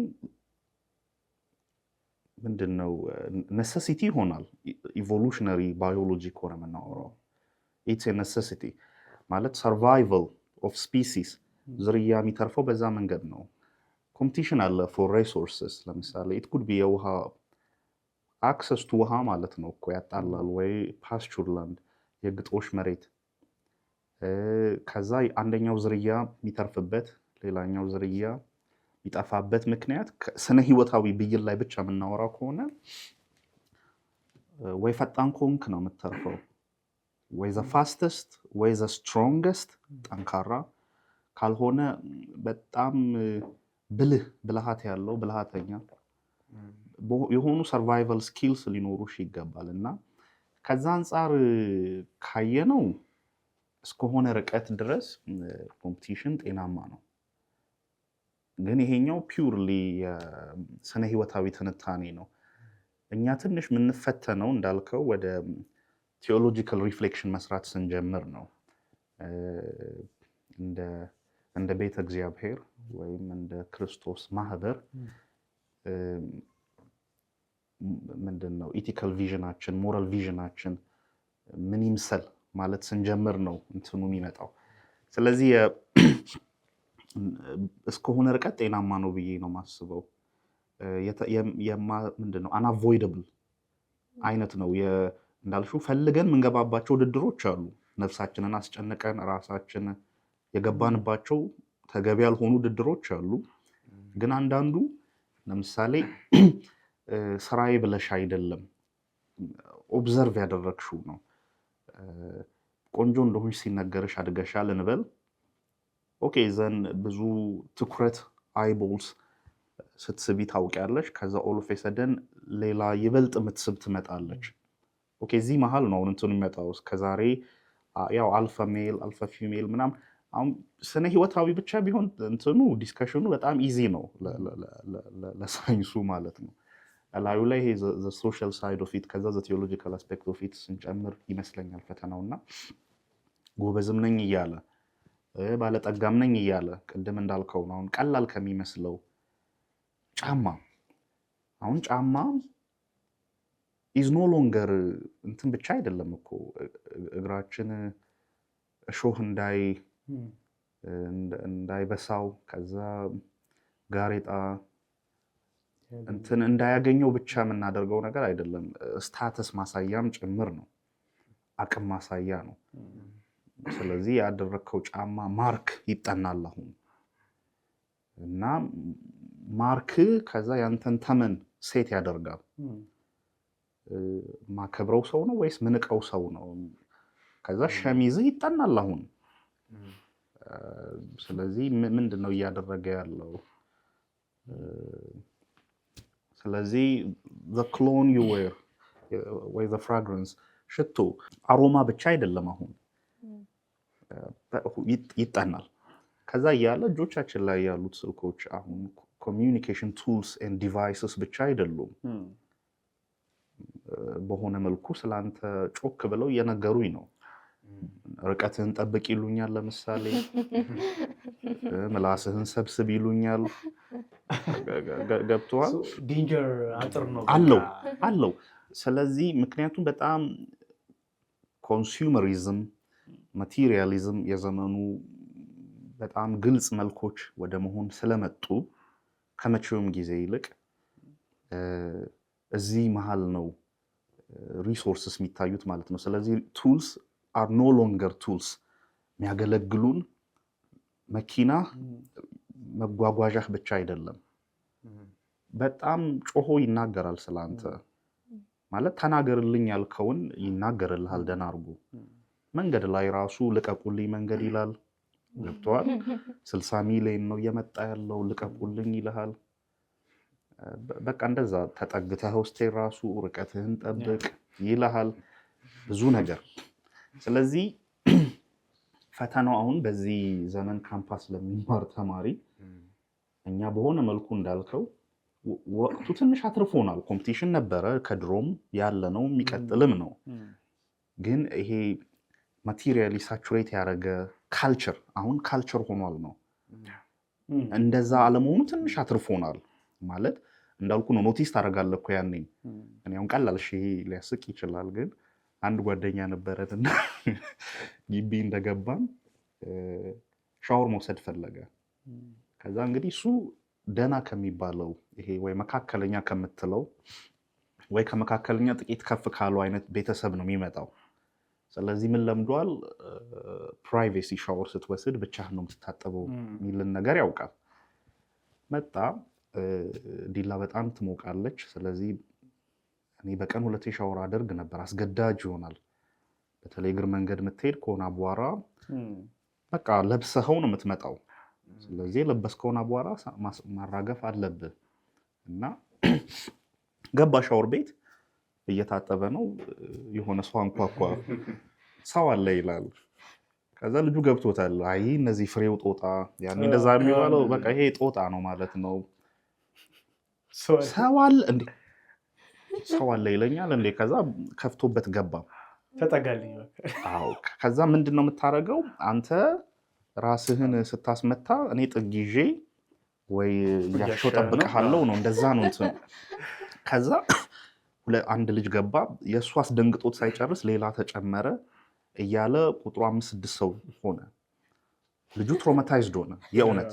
ምንድነው ነሰሲቲ ይሆናል። ኢቮሉሽነሪ ባዮሎጂ ከሆነ የምናወራው ኢትስ ነሰሲቲ ማለት ሰርቫይቫል ኦፍ ስፒሲስ ዝርያ የሚተርፈው በዛ መንገድ ነው። ኮምፒቲሽን አለ ፎር ሪሶርስስ። ለምሳሌ ኢት ኩድ ቢ የውሃ አክሰስ ቱ ውሃ ማለት ነው እኮ ያጣላል፣ ወይ ፓስቹር ላንድ የግጦሽ መሬት። ከዛ አንደኛው ዝርያ የሚተርፍበት ሌላኛው ዝርያ የሚጠፋበት ምክንያት ስነ ህይወታዊ ብይን ላይ ብቻ የምናወራው ከሆነ ወይ ፈጣን ኮንክ ነው የምትተርፈው፣ ወይ ዘ ፋስተስት ወይ ዘ ስትሮንገስት ጠንካራ፣ ካልሆነ በጣም ብልሃት ያለው ብልሃተኛ የሆኑ ሰርቫይቫል ስኪልስ ሊኖሩሽ ይገባል። እና ከዛ አንጻር ካየነው እስከሆነ ርቀት ድረስ ኮምፒቲሽን ጤናማ ነው። ግን ይሄኛው ፒውርሊ የስነ ህይወታዊ ትንታኔ ነው። እኛ ትንሽ የምንፈተነው እንዳልከው ወደ ቴዎሎጂካል ሪፍሌክሽን መስራት ስንጀምር ነው። እንደ ቤተ እግዚአብሔር ወይም እንደ ክርስቶስ ማህበር ምንድነው ኢቲካል ቪዥናችን ሞራል ቪዥናችን ምን ይምሰል ማለት ስንጀምር ነው እንትኑ የሚመጣው። ስለዚህ እስከሆነ ርቀት ጤናማ ነው ብዬ ነው የማስበው። ምንድነው አንአቮይደብል አይነት ነው። እንዳልሽው ፈልገን የምንገባባቸው ውድድሮች አሉ። ነፍሳችንን አስጨንቀን ራሳችን የገባንባቸው ተገቢ ያልሆኑ ውድድሮች አሉ። ግን አንዳንዱ ለምሳሌ ስራዬ ብለሽ አይደለም ኦብዘርቭ ያደረግሽው ነው። ቆንጆ እንደሆንሽ ሲነገርሽ አድገሻል እንበል። ኦኬ ዘን ብዙ ትኩረት አይቦልስ ስትስቢ ታውቂያለሽ። ከዛ ኦል ኦፍ ኤ ሰደን ሌላ ይበልጥ የምትስብ ትመጣለች። ኦኬ እዚህ መሀል ነው እንትኑ የሚመጣው። እስከዛሬ ያው አልፋ ሜል አልፋ ፊሜል ምናምን አሁን ስነ ህይወታዊ ብቻ ቢሆን እንትኑ ዲስከሽኑ በጣም ኢዚ ነው ለሳይንሱ ማለት ነው። ላዩ ላይ ይሄ ዘ ሶሻል ሳይድ ኦፍ ኢት ከዛ ዘ ቴዎሎጂካል አስፔክት ኦፍ ኢት ስንጨምር ይመስለኛል ፈተናውና ጎበዝም ነኝ እያለ ባለጠጋም ነኝ እያለ ቅድም እንዳልከው ነው። አሁን ቀላል ከሚመስለው ጫማ አሁን ጫማ ኢዝ ኖ ሎንገር እንትን ብቻ አይደለም እኮ እግራችን እሾህ እንዳይበሳው ከዛ ጋሬጣ እንትን እንዳያገኘው ብቻ የምናደርገው ነገር አይደለም። ስታተስ ማሳያም ጭምር ነው። አቅም ማሳያ ነው። ስለዚህ ያደረከው ጫማ ማርክ ይጠናል አሁን እና ማርክ ከዛ ያንተን ተመን ሴት ያደርጋል። ማከብረው ሰው ነው ወይስ ምንቀው ሰው ነው? ከዛ ሸሚዝ ይጠናል አሁን። ስለዚህ ምንድነው እያደረገ ያለው? ስለዚህ the cologne you wear ወይ the fragrance ሽቶ አሮማ ብቻ አይደለም አሁን ይጠናል። ከዛ እያለ እጆቻችን ላይ ያሉት ስልኮች አሁን ኮሚዩኒኬሽን ቱልስ ኤንድ ዲቫይስስ ብቻ አይደሉም። በሆነ መልኩ ስላንተ ጮክ ብለው እየነገሩኝ ነው። ርቀትህን ጠብቅ ይሉኛል። ለምሳሌ ምላስህን ሰብስብ ይሉኛል። ገብቶሃል? ዴንጀር አጥር ነው አለው። ስለዚህ ምክንያቱም በጣም ኮንሱመሪዝም ማቴሪያሊዝም የዘመኑ በጣም ግልጽ መልኮች ወደ መሆን ስለመጡ ከመቼውም ጊዜ ይልቅ እዚህ መሃል ነው ሪሶርስስ የሚታዩት ማለት ነው። ስለዚህ ቱልስ አር ኖ ሎንገር ቱልስ። የሚያገለግሉን መኪና መጓጓዣህ ብቻ አይደለም። በጣም ጮሆ ይናገራል ስላንተ ማለት ተናገርልኝ ያልከውን ይናገርልሃል ደህና አድርጎ። መንገድ ላይ ራሱ ልቀቁልኝ መንገድ ይላል። ገብቶሃል? 60 ሚሊዮን ነው እየመጣ ያለው ልቀቁልኝ ይልሃል። በቃ እንደዛ ተጠግተህ ሆስቴል ራሱ ርቀትህን ጠብቅ ይልሃል። ብዙ ነገር። ስለዚህ ፈተናው አሁን በዚህ ዘመን ካምፓስ ለሚማር ተማሪ እኛ በሆነ መልኩ እንዳልከው ወቅቱ ትንሽ አትርፎናል። ኮምፒቲሽን ነበረ ከድሮም ያለ ነው የሚቀጥልም ነው። ግን ይሄ ማቴሪያሊ ሳቹሬት ያደረገ ካልቸር አሁን ካልቸር ሆኗል ነው። እንደዛ አለመሆኑ ትንሽ አትርፎናል ማለት እንዳልኩ ነው ኖቲስ ታደርጋለህ እኮ ያኔ። እኔ አሁን ቀላል ይሄ ሊያስቅ ይችላል፣ ግን አንድ ጓደኛ ነበረንና ግቢ እንደገባን ሻወር መውሰድ ፈለገ። ከዛ እንግዲህ እሱ ደና ከሚባለው ይሄ ወይ መካከለኛ ከምትለው ወይ ከመካከለኛ ጥቂት ከፍ ካለው አይነት ቤተሰብ ነው የሚመጣው። ስለዚህ ምን ለምዷል? ፕራይቬሲ ሻወር ስትወስድ ብቻህን ነው የምትታጠበው የሚልን ነገር ያውቃል። መጣ። ዲላ በጣም ትሞቃለች። ስለዚህ እኔ በቀን 2 ሻወር አደርግ ነበር። አስገዳጅ ይሆናል። በተለይ እግር መንገድ የምትሄድ ከሆነ አቧራ በቃ ለብሰኸው ነው የምትመጣው። ስለዚህ የለበስከውን አቧራ ማራገፍ አለብህ እና ገባ ሻወር ቤት እየታጠበ ነው። የሆነ ሰው አንኳኳ። ሰው አለ ይላል። ከዛ ልጁ ገብቶታል። አይ እነዚህ ፍሬው ጦጣ ያኔ እንደዛ የሚባለው በቃ ይሄ ጦጣ ነው ማለት ነው። ሰው አለ እንዴ? ሰው አለ ይለኛል እንዴ? ከዛ ከፍቶበት ገባ። ተጠጋልኝ። አዎ። ከዛ ምንድነው የምታደርገው አንተ? ራስህን ስታስመታ እኔ ጥግ ይዤ ወይ ያሾ ጠብቀሃለሁ ነው። እንደዛ ነው እንትን። ከዛ አንድ ልጅ ገባ። የእሱ አስደንግጦት ሳይጨርስ ሌላ ተጨመረ እያለ ቁጥሩ 5-6 ሰው ሆነ። ልጁ ትሮማታይዝድ ሆነ። የእውነት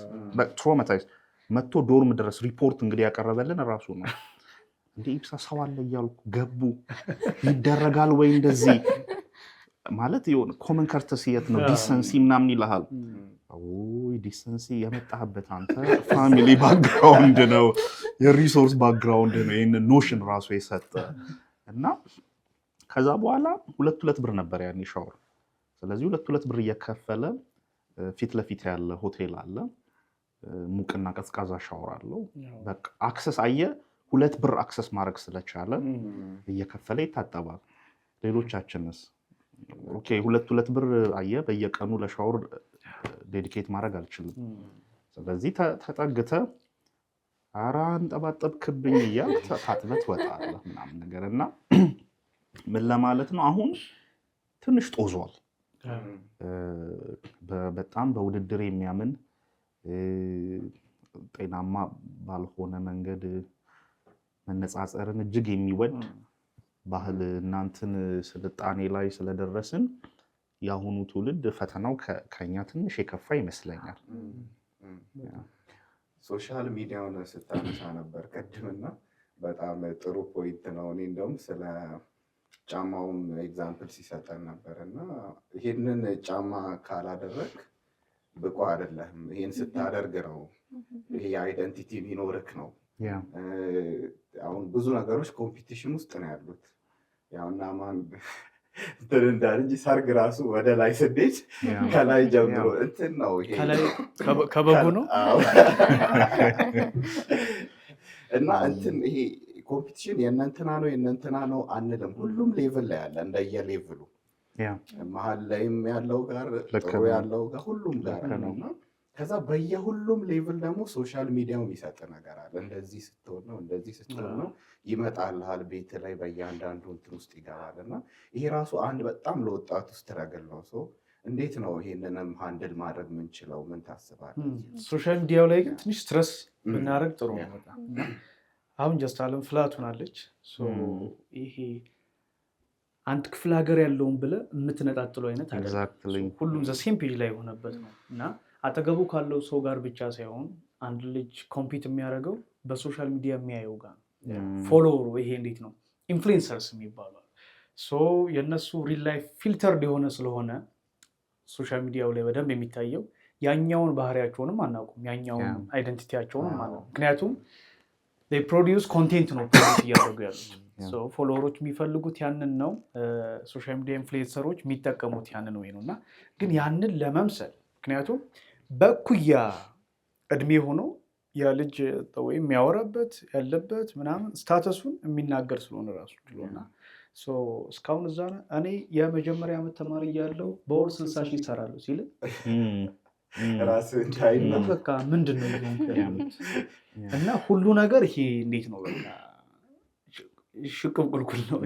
ትሮማታይዝድ መጥቶ ዶርም ድረስ ሪፖርት እንግዲህ ያቀረበልን ራሱ ነው። እንደ ኢብሳ ሰው አለ እያልኩ ገቡ ይደረጋል ወይ እንደዚህ ማለት የሆነ ኮመን ከርተሲ የት ነው ዲሰንሲ ምናምን ይልሃል። ወይ ዲሰንሲ የመጣህበት አንተ ፋሚሊ ባክግራውንድ ነው የሪሶርስ ባክግራውንድ ነው ይሄን ኖሽን ራሱ የሰጠ እና ከዛ በኋላ 2 ብር ነበር ያኔ ሻወር። ስለዚህ 2 ብር እየከፈለ ፊት ለፊት ያለ ሆቴል አለ፣ ሙቅና ቀዝቃዛ ሻወር አለው። በቃ አክሰስ አየ 2 ብር አክሰስ ማድረግ ስለቻለ እየከፈለ ይታጠባል። ሌሎቻችንስ ኦኬ 2 ብር አየ በየቀኑ ለሻወር ዴዲኬት ማድረግ አልችልም። ስለዚህ ተጠግተ ኧረ አንጠባጠብክብኝ እያልክ ታጥበት ትወጣለህ ምናምን ነገር እና ምን ለማለት ነው አሁን ትንሽ ጦዟል። በጣም በውድድር የሚያምን ጤናማ ባልሆነ መንገድ መነጻጸርን እጅግ የሚወድ ባህል እናንተን ስልጣኔ ላይ ስለደረስን የአሁኑ ትውልድ ፈተናው ከኛ ትንሽ የከፋ ይመስለኛል። ሶሻል ሚዲያውን ስታነሳ ነበር ቅድምና በጣም ጥሩ ፖይንት ነው። እኔ እንደውም ስለ ጫማውም ኤግዛምፕል ሲሰጠን ነበር እና ይህንን ጫማ ካላደረግ ብቁ አይደለህም። ይህን ስታደርግ ነው ይሄ የአይደንቲቲ የሚኖርክ ነው። አሁን ብዙ ነገሮች ኮምፒቲሽን ውስጥ ነው ያሉት። ያውና ማን እንትን እንዳል እንጂ ሰርግ ራሱ ወደ ላይ ስዴት ከላይ ጀምሮ እንትን ነው ይሄ ከበጉ ነው እና እንትን ይሄ ኮምፒቲሽን የእነንትና ነው የእነንትና ነው አንልም። ሁሉም ሌቭል ላይ ያለ እንደየሌቭሉ መሀል ላይም ያለው ጋር ጥሩ ያለው ጋር ሁሉም ጋር ነውና ከዛ በየሁሉም ሌቭል ደግሞ ሶሻል ሚዲያው የሚሰጥ ነገር አለ። እንደዚህ ስትሆን ነው እንደዚህ ስትሆን ነው ይመጣልሃል ቤት ላይ በእያንዳንዱ እንትን ውስጥ ይገባል እና ይሄ ራሱ አንድ በጣም ለወጣት ውስጥ ረገል ነው። እንዴት ነው ይሄንንም ሃንድል ማድረግ ምንችለው? ምን ታስባለህ? ሶሻል ሚዲያው ላይ ግን ትንሽ ስትረስ ብናደርግ ጥሩ ነው በጣም። አሁን ጀስት አለም ፍላት ሆናለች። ይሄ አንድ ክፍለ ሀገር ያለውን ብለህ የምትነጣጥለው አይነት አይደለም። ሁሉም ዘሴም ፔጅ ላይ የሆነበት ነው እና አጠገቡ ካለው ሰው ጋር ብቻ ሳይሆን አንድ ልጅ ኮምፒት የሚያደርገው በሶሻል ሚዲያ የሚያየው ጋር ፎሎወሩ ይሄ እንዴት ነው ኢንፍሉዌንሰርስ የሚባለው የእነሱ ሪል ላይፍ ፊልተርድ የሆነ ስለሆነ ሶሻል ሚዲያው ላይ በደንብ የሚታየው ያኛውን ባህሪያቸውንም አናውቁም፣ ያኛውን አይደንቲቲያቸውንም አናውቁም። ምክንያቱም ፕሮዲውስ ኮንቴንት ነው ፕሮዲውስ እያደረጉ ያሉት። ፎሎወሮች የሚፈልጉት ያንን ነው። ሶሻል ሚዲያ ኢንፍሉዌንሰሮች የሚጠቀሙት ያንን ወይ ነው እና ግን ያንን ለመምሰል ምክንያቱም በኩያ እድሜ ሆኖ ያ ልጅ ወይም የሚያወራበት ያለበት ምናምን ስታተሱን የሚናገር ስለሆነ ራሱ ችሎና እስካሁን እዛ እኔ የመጀመሪያ ዓመት ተማሪ እያለሁ በወር 60 ሺህ ይሰራለሁ ሲል በቃ ምንድን ነው እና ሁሉ ነገር ይሄ እንዴት ነው በቃ ሽቅብ ቁልቁል ነው።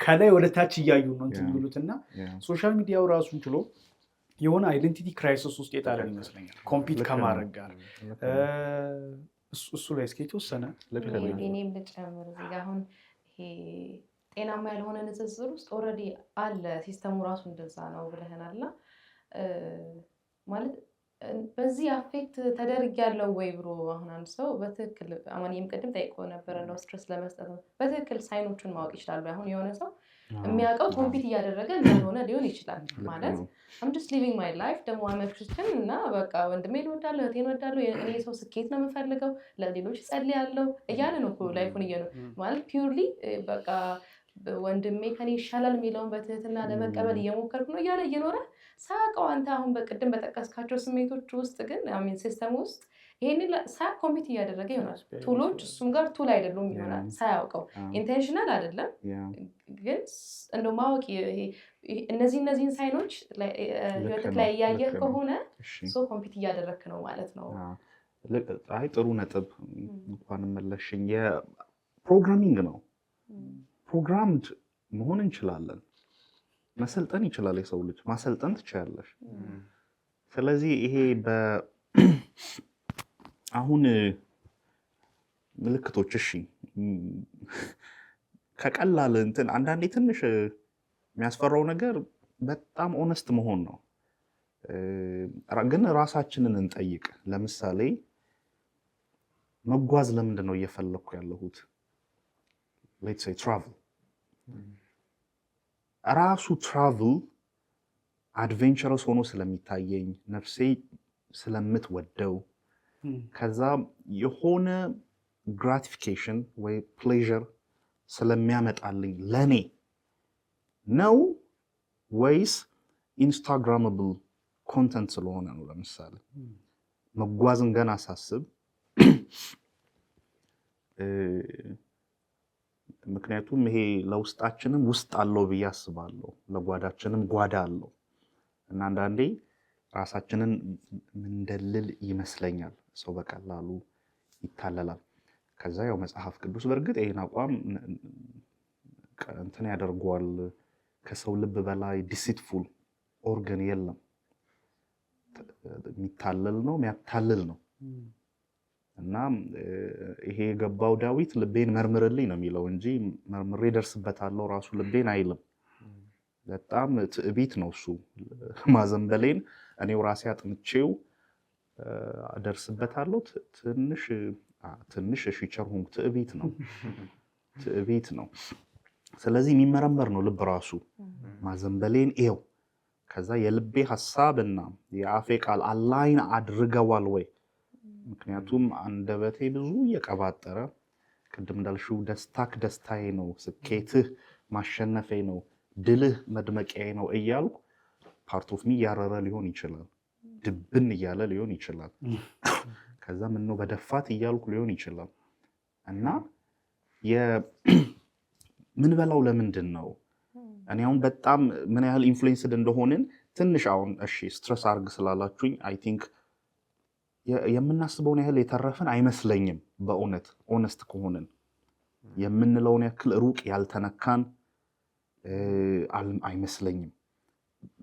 ከላይ ወደ ታች እያዩ ነው እንትን የሚሉት እና ሶሻል ሚዲያው ራሱን ችሎ የሆነ አይደንቲቲ ክራይሲስ ውስጥ የጣለን ይመስለኛል። ኮምፒት ከማድረግ ጋር እሱ ላይ እስኪ የተወሰነ እኔም ልጨምር እዚህ ጋር አሁን ይሄ ጤናማ ያልሆነ ንጽጽር ውስጥ ኦልሬዲ አለ ሲስተሙ ራሱ እንደዛ ነው ብለህናልና ማለት በዚህ አፌክት ተደርጊያለሁ ወይ ብሎ አሁን አንድ ሰው በትክክል አማንም ቅድም ጠይቆ ነበር ነው ስትረስ ለመስጠት ነው በትክክል ሳይኖቹን ማወቅ ይችላል። አሁን የሆነ ሰው የሚያውቀው ኮምፒት እያደረገ እንደሆነ ሊሆን ይችላል ማለት I'm just living my life ደግሞ I'm a Christian እና በቃ ወንድሜን እወዳለሁ እህቴን እወዳለሁ እኔ ሰው ስኬት ነው የምፈልገው ለሌሎች ጸልያለሁ እያለ ነው እኮ ላይፉን እየኖረ ማለት ፒውርሊ በቃ ወንድሜ ከኔ ይሻላል የሚለውን በትህትና ለመቀበል እየሞከርኩ ነው እያለ እየኖረ ሳያውቀው አንተ አሁን በቅድም በጠቀስካቸው ስሜቶች ውስጥ ግን አሚን ሲስተም ውስጥ ይሄንን ሳያውቅ ኮሚት እያደረገ ይሆናል። ቱሎች እሱም ጋር ቱል አይደሉም ይሆናል ሳያውቀው ኢንቴንሽናል አይደለም ግን እንደው ማወቅ እነዚህን ሳይኖች ህይወትክ ላይ እያየህ ከሆነ ሶ ኮምፒት እያደረክ ነው ማለት ነው። አይ ጥሩ ነጥብ እንኳን መለሽኝ። የፕሮግራሚንግ ነው ፕሮግራምድ መሆን እንችላለን። መሰልጠን ይችላል የሰው ልጅ ማሰልጠን ትችላለሽ። ስለዚህ ይሄ አሁን ምልክቶች እሺ ከቀላል እንትን አንዳንዴ ትንሽ የሚያስፈራው ነገር በጣም ኦነስት መሆን ነው። ግን ራሳችንን እንጠይቅ። ለምሳሌ መጓዝ ለምንድን ነው እየፈለኩ ያለሁት? let's say travel ራሱ travel adventurous ሆኖ ስለሚታየኝ ነፍሴ ስለምትወደው ከዛ የሆነ gratification ወይ pleasure ስለሚያመጣልኝ ለኔ ነው ወይስ ኢንስታግራማብል ኮንተንት ስለሆነ ነው? ለምሳሌ መጓዝን ገና ሳስብ ምክንያቱም ይሄ ለውስጣችንም ውስጥ አለው ብዬ አስባለሁ፣ ለጓዳችንም ጓዳ አለው እና አንዳንዴ ራሳችንን ምንደልል ይመስለኛል። ሰው በቀላሉ ይታለላል። ከዛ ያው መጽሐፍ ቅዱስ በእርግጥ ይሄን አቋም እንትን ያደርገዋል። ከሰው ልብ በላይ ዲሲትፉል ኦርጋን የለም። የሚታለል ነው የሚያታልል ነው እና ይሄ የገባው ዳዊት ልቤን መርምርልኝ ነው የሚለው እንጂ መርምሬ ደርስበታለሁ ራሱ ልቤን አይልም። በጣም ትዕቢት ነው እሱ። ማዘንበሌን እኔው ራሴ አጥንቼው ደርስበታለሁ። ትንሽ ፊቸር ሆኖ ትዕቢት ነው ትዕቢት ነው። ስለዚህ የሚመረመር ነው ልብ ራሱ። ማዘንበሌን ይው ከዛ የልቤ ሐሳብና የአፌ ቃል አላይን አድርገዋል ወይ? ምክንያቱም አንደበቴ ብዙ እየቀባጠረ ቅድም እንዳልሽው ደስታክ ደስታዬ ነው፣ ስኬትህ ማሸነፌ ነው፣ ድልህ መድመቂያዬ ነው እያልኩ ፓርት ኦፍ ሚ ያረረ ሊሆን ይችላል፣ ድብን እያለ ሊሆን ይችላል። ከዛ ምን ነው በደፋት እያልኩ ሊሆን ይችላል። እና ምን በላው ለምንድን ነው እኔ አሁን በጣም ምን ያህል ኢንፍሉዌንስድ እንደሆንን ትንሽ አሁን እሺ ስትረስ አርግ ስላላችሁኝ አይ ቲንክ የምናስበውን ያህል የተረፈን አይመስለኝም። በእውነት ኦነስት ከሆነን የምንለውን ያክል ሩቅ ያልተነካን አይመስለኝም።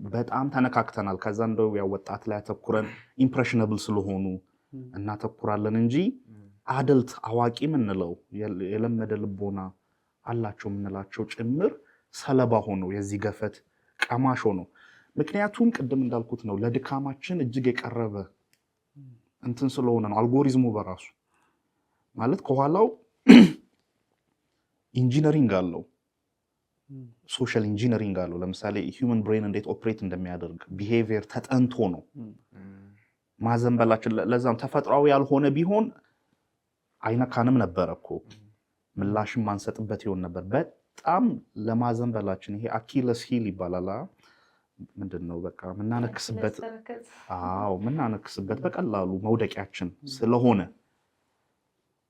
በጣም ተነካክተናል። ከዛ እንደው ያው ወጣት ላይ አተኩረን ኢምፕሬሽነብል ስለሆኑ እናተኩራለን እንጂ አደልት አዋቂ ምንለው የለመደ ልቦና አላቸው ምንላቸው ጭምር ሰለባ ሆነው የዚህ ገፈት ቀማሽ ሆነው። ምክንያቱም ቅድም እንዳልኩት ነው ለድካማችን እጅግ የቀረበ እንትን ስለሆነ ነው። አልጎሪዝሙ በራሱ ማለት ከኋላው ኢንጂነሪንግ አለው፣ ሶሻል ኢንጂነሪንግ አለው። ለምሳሌ ሂውመን ብሬን እንዴት ኦፕሬት እንደሚያደርግ ቢሄቪየር ተጠንቶ ነው ማዘንበላችን። ለዛም ተፈጥሯዊ ያልሆነ ቢሆን አይነካንም ነበር እኮ ምላሽም ማንሰጥበት ይሆን ነበር። በጣም ለማዘንበላችን ይሄ አኪለስ ሂል ይባላል። ምንድነው በቃ ምናነክስበት ምናነክስበት በቀላሉ መውደቂያችን ስለሆነ።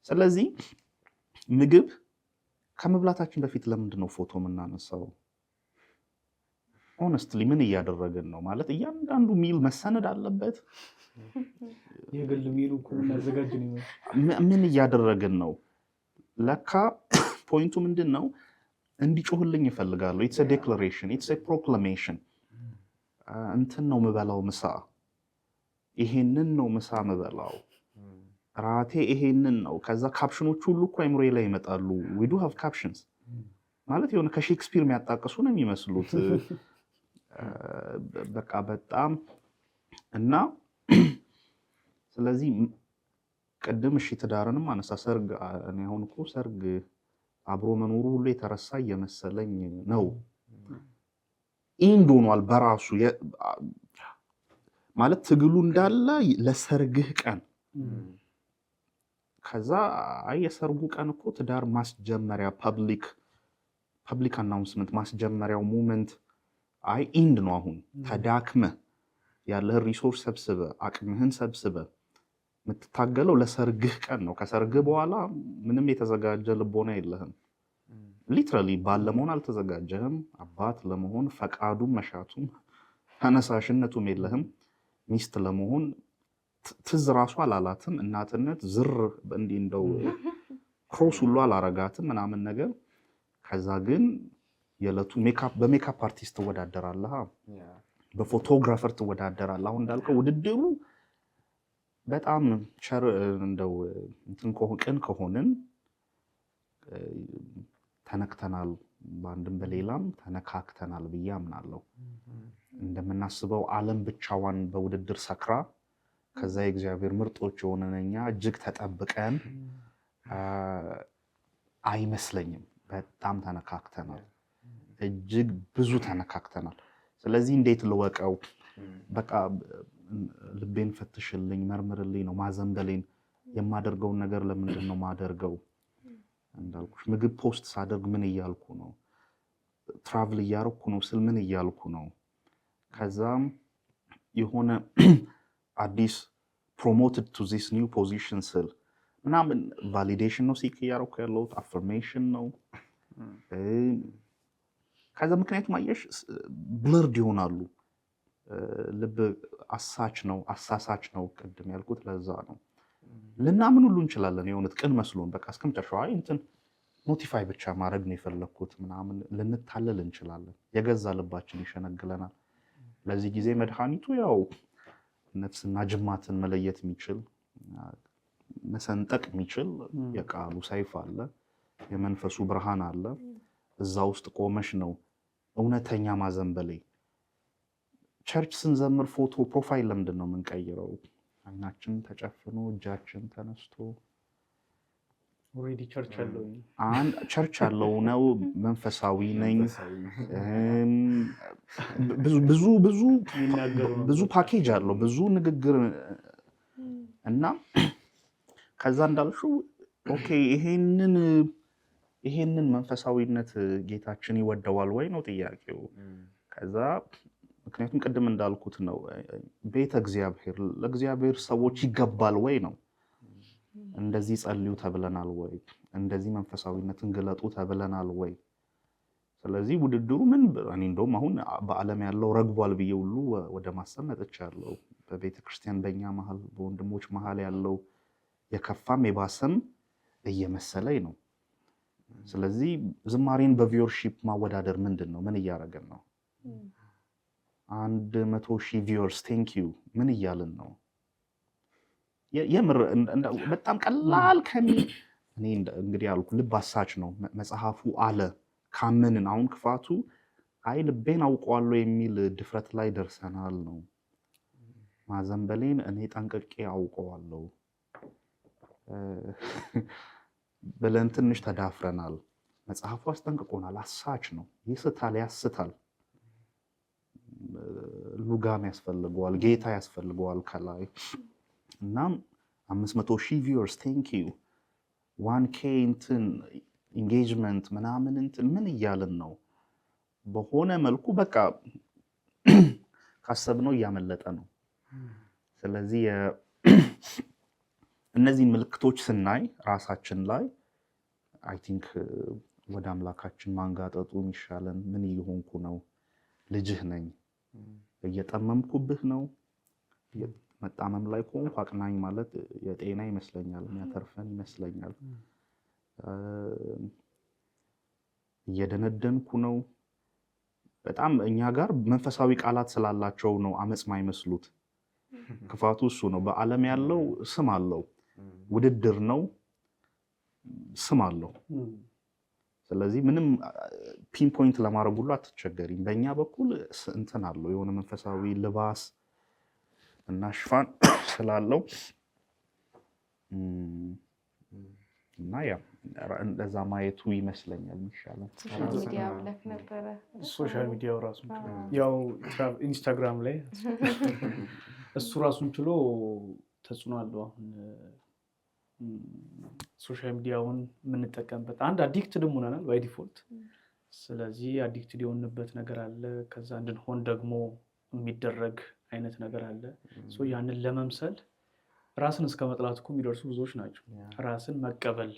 ስለዚህ ምግብ ከመብላታችን በፊት ለምንድነው ፎቶ የምናነሳው? ሆነስትሊ ምን እያደረግን ነው? ማለት እያንዳንዱ ሚል መሰነድ አለበት። የግል ሚሉ ማዘጋጅ ነው። ምን እያደረግን ነው? ለካ ፖይንቱ ምንድነው? እንዲጮህልኝ ይፈልጋሉ። ኢትስ አ ዲክላሬሽን፣ ኢትስ አ ፕሮክላሜሽን። እንትን ነው ምበላው ምሳ፣ ይሄንን ነው ምሳ ምበላው። ራቴ ይሄንን ነው። ከዛ ካፕሽኖቹ ሁሉ እኮ አይምሮዬ ላይ ይመጣሉ። we do have captions ማለት የሆነ ከሼክስፒር የሚያጣቅሱ ነው የሚመስሉት። በቃ በጣም እና ስለዚህ ቅድም እሺ ትዳርንም አነሳ ሰርግ እኔ አሁን እኮ ሰርግ አብሮ መኖሩ ሁሉ የተረሳ እየመሰለኝ ነው። ኢንድ ሆኗል በራሱ ማለት ትግሉ እንዳለ ለሰርግህ ቀን ከዛ አይ የሰርጉ ቀን እኮ ትዳር ማስጀመሪያ ፐብሊክ አናውንስመንት ማስጀመሪያው ሞመንት አይ ኢንድ ነው። አሁን ተዳክመ ያለህ ሪሶርስ ሰብስበ አቅምህን ሰብስበ የምትታገለው ለሰርግህ ቀን ነው። ከሰርግህ በኋላ ምንም የተዘጋጀ ልቦና የለህም። ሊትራሊ ባል ለመሆን አልተዘጋጀህም። አባት ለመሆን ፈቃዱም መሻቱም ተነሳሽነቱም የለህም። ሚስት ለመሆን ትዝ ራሱ አላላትም። እናትነት ዝር እንዲህ እንደው ክሮስ ሁሉ አላረጋትም ምናምን ነገር። ከዛ ግን የዕለቱ በሜካፕ አርቲስት ትወዳደራለህ፣ በፎቶግራፈር ትወዳደራለህ። አሁን እንዳልከው ውድድሩ በጣም እንደው እንትን ቅን ከሆንን ተነክተናል፣ በአንድም በሌላም ተነካክተናል ብዬ አምናለሁ። እንደምናስበው ዓለም ብቻዋን በውድድር ሰክራ ከዛ የእግዚአብሔር ምርጦች የሆነን እኛ እጅግ ተጠብቀን አይመስለኝም። በጣም ተነካክተናል፣ እጅግ ብዙ ተነካክተናል። ስለዚህ እንዴት ልወቀው? በቃ ልቤን ፈትሽልኝ፣ መርምርልኝ ነው ማዘንበሌን። የማደርገውን ነገር ለምንድን ነው ማደርገው? እንዳልኩሽ ምግብ ፖስት ሳደርግ ምን እያልኩ ነው? ትራቭል እያረኩ ነው ስል ምን እያልኩ ነው? ከዛም የሆነ አዲስ ፕሮሞትድ ቱ ዚስ ኒው ፖዚሽን ስል ምናምን ቫሊዴሽን ነው ሲክ እያረኩ ያለሁት፣ አፍርሜሽን ነው። ከዛ ምክንያቱም አየሽ ብለርድ ይሆናሉ። ልብ አሳች ነው አሳሳች ነው ቅድም ያልኩት ለዛ ነው። ልናምን ሁሉ እንችላለን የሆነት ቅን መስሎን በቃ እስከመጨረሻው አይ እንትን ኖቲፋይ ብቻ ማድረግ ነው የፈለኩት ምናምን ልንታለል እንችላለን። የገዛ ልባችን ይሸነግለናል። ለዚህ ጊዜ መድኃኒቱ ያው ነፍስና ጅማትን መለየት የሚችል መሰንጠቅ የሚችል የቃሉ ሰይፍ አለ፣ የመንፈሱ ብርሃን አለ። እዛ ውስጥ ቆመሽ ነው እውነተኛ ማዘንበሌ። ቸርች ስንዘምር ፎቶ ፕሮፋይል ለምንድን ነው የምንቀይረው? አይናችን ተጨፍኖ እጃችን ተነስቶ ኦሬዲ ቸርች አለው ቸርች አለው ነው መንፈሳዊ ነኝ ብዙ ፓኬጅ አለው ብዙ ንግግር እና ከዛ እንዳልሽው ኦኬ ይሄንን መንፈሳዊነት ጌታችን ይወደዋል ወይ ነው ጥያቄው። ከዛ ምክንያቱም ቅድም እንዳልኩት ነው ቤተ እግዚአብሔር ለእግዚአብሔር ሰዎች ይገባል ወይ ነው። እንደዚህ ጸልዩ ተብለናል ወይ? እንደዚህ መንፈሳዊነትን ግለጡ ተብለናል ወይ? ስለዚህ ውድድሩ ምን እኔ እንደውም አሁን በዓለም ያለው ረግቧል ብዬ ሁሉ ወደ ማሰብ መጥቻለሁ። በቤተ ክርስቲያን በእኛ መሀል በወንድሞች መሀል ያለው የከፋም የባሰም እየመሰለኝ ነው። ስለዚህ ዝማሬን በቪወርሺፕ ማወዳደር ምንድን ነው? ምን እያደረግን ነው? 100,000 ቪወርስ ቴንክ ዩ ምን እያልን ነው? የምር በጣም ቀላል እኔ እንግዲህ አልኩ ልብ አሳች ነው መጽሐፉ አለ ካመንን አሁን ክፋቱ አይ ልቤን አውቀዋለሁ የሚል ድፍረት ላይ ደርሰናል ነው። ማዘንበሌን እኔ ጠንቅቄ አውቀዋለሁ ብለን ትንሽ ተዳፍረናል። መጽሐፉ አስጠንቅቆናል። አሳች ነው፣ ይስታል፣ ያስታል። ሉጋም ያስፈልገዋል፣ ጌታ ያስፈልገዋል ከላይ። እናም 500,000 ቪወርስ ቴንክ ዩ 1K እንትን ኢንጌጅመንት ምናምን እንትን ምን እያልን ነው? በሆነ መልኩ በቃ ካሰብነው እያመለጠ ነው። ስለዚህ እነዚህ ምልክቶች ስናይ ራሳችን ላይ አይ ቲንክ ወደ አምላካችን ማንጋጠጡ የሚሻለን ምን እየሆንኩ ነው? ልጅህ ነኝ፣ እየጠመምኩብህ ነው። መጣመም ላይ ከሆንኩ አቅናኝ ማለት የጤና ይመስለኛል፣ የሚያተርፈን ይመስለኛል። እየደነደንኩ ነው። በጣም እኛ ጋር መንፈሳዊ ቃላት ስላላቸው ነው አመጽ ማይመስሉት። ክፋቱ እሱ ነው። በዓለም ያለው ስም አለው። ውድድር ነው ስም አለው ስለዚህ ምንም ፒን ፖይንት ለማድረግ ሁሉ አትቸገሪም በእኛ በኩል እንትን አለው የሆነ መንፈሳዊ ልባስ እና ሽፋን ስላለው እና ያ እንደዛ ማየቱ ይመስለኛል የሚሻለው ሚዲያ ብለክ ነበረ ሶሻል ሚዲያው ራሱን ያው ኢንስታግራም ላይ እሱ ራሱን ችሎ ተጽዕኖ አለው አሁን ሶሻል ሚዲያውን የምንጠቀምበት አንድ አዲክትድ ሆነናል ባይ ዲፎልት ስለዚህ አዲክትድ የሆንበት ነገር አለ ከዛ እንድንሆን ደግሞ የሚደረግ አይነት ነገር አለ ያንን ለመምሰል ራስን እስከ መጥላት እኮ የሚደርሱ ብዙዎች ናቸው ራስን መቀበል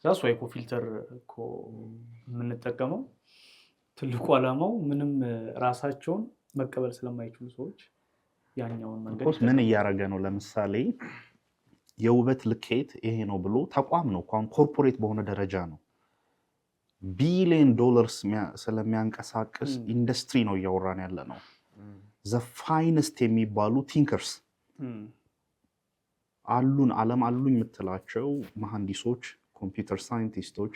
ዛስ ዋይ ፊልተር እኮ የምንጠቀመው ትልቁ ዓላማው ምንም ራሳቸውን መቀበል ስለማይችሉ ሰዎች ያኛውን መንገድ ምን እያደረገ ነው ለምሳሌ የውበት ልኬት ይሄ ነው ብሎ ተቋም ነው ኮርፖሬት በሆነ ደረጃ ነው ቢሊየን ዶላርስ ስለሚያንቀሳቅስ ኢንዱስትሪ ነው እያወራን ያለ ነው ዘ ፋይነስት የሚባሉ ቲንከርስ አሉን ዓለም አሉኝ የምትላቸው መሐንዲሶች ኮምፒውተር ሳይንቲስቶች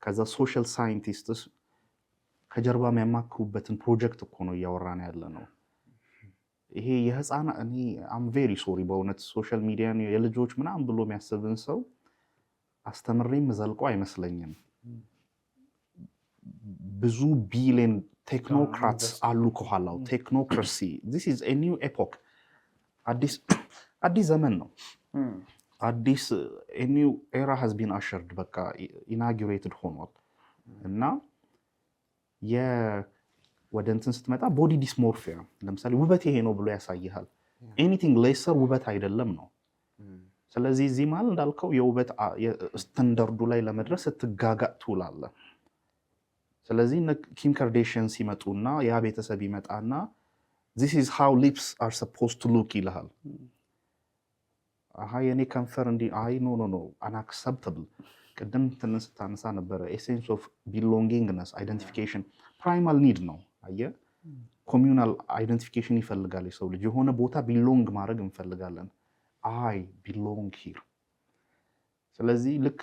ከዛ ሶሻል ሳይንቲስትስ ከጀርባ የሚያማክሩበትን ፕሮጀክት እኮ ነው እያወራን ያለ ነው ይሄ የህፃና እኔ አም ቬሪ ሶሪ በእውነት ሶሻል ሚዲያ የልጆች ምናምን ብሎ የሚያስብን ሰው አስተምሬም ዘልቆ አይመስለኝም ብዙ ቢሊየን ቴክኖክራትስ አሉ ከኋላው ቴክኖክራሲ this is a new epoch አዲስ ዘመን ነው አዲስ a new era has been ushered በቃ inaugurated ሆኗል እና ወደ እንትን ስትመጣ ቦዲ ዲስሞርፊያ ለምሳሌ ውበት ይሄ ነው ብሎ ያሳይሃል ኤኒቲንግ ሌሰር ውበት አይደለም ነው ስለዚህ እዚህ ማለት እንዳልከው የውበት ስታንዳርዱ ላይ ለመድረስ ስትጋጋጥ ትውላለህ ስለዚህ ኪም ካርዳሽያን ሲመጡና ያ ቤተሰብ ይመጣና this is how lips are supposed to look ይልሃል የኔ ከንፈር እንዲህ ኖ unacceptable ቅድም ትንሽ ስታነሳ ነበረ ኤሴንስ ኦፍ ቢሎንጊንግነስ አይደንቲፊኬሽን ፕራይማል ኒድ ነው አየህ ኮሚዩናል አይደንቲፊኬሽን ይፈልጋል የሰው ልጅ የሆነ ቦታ ቢሎንግ ማድረግ እንፈልጋለን ቢሎንግ ሂር ስለዚህ ልክ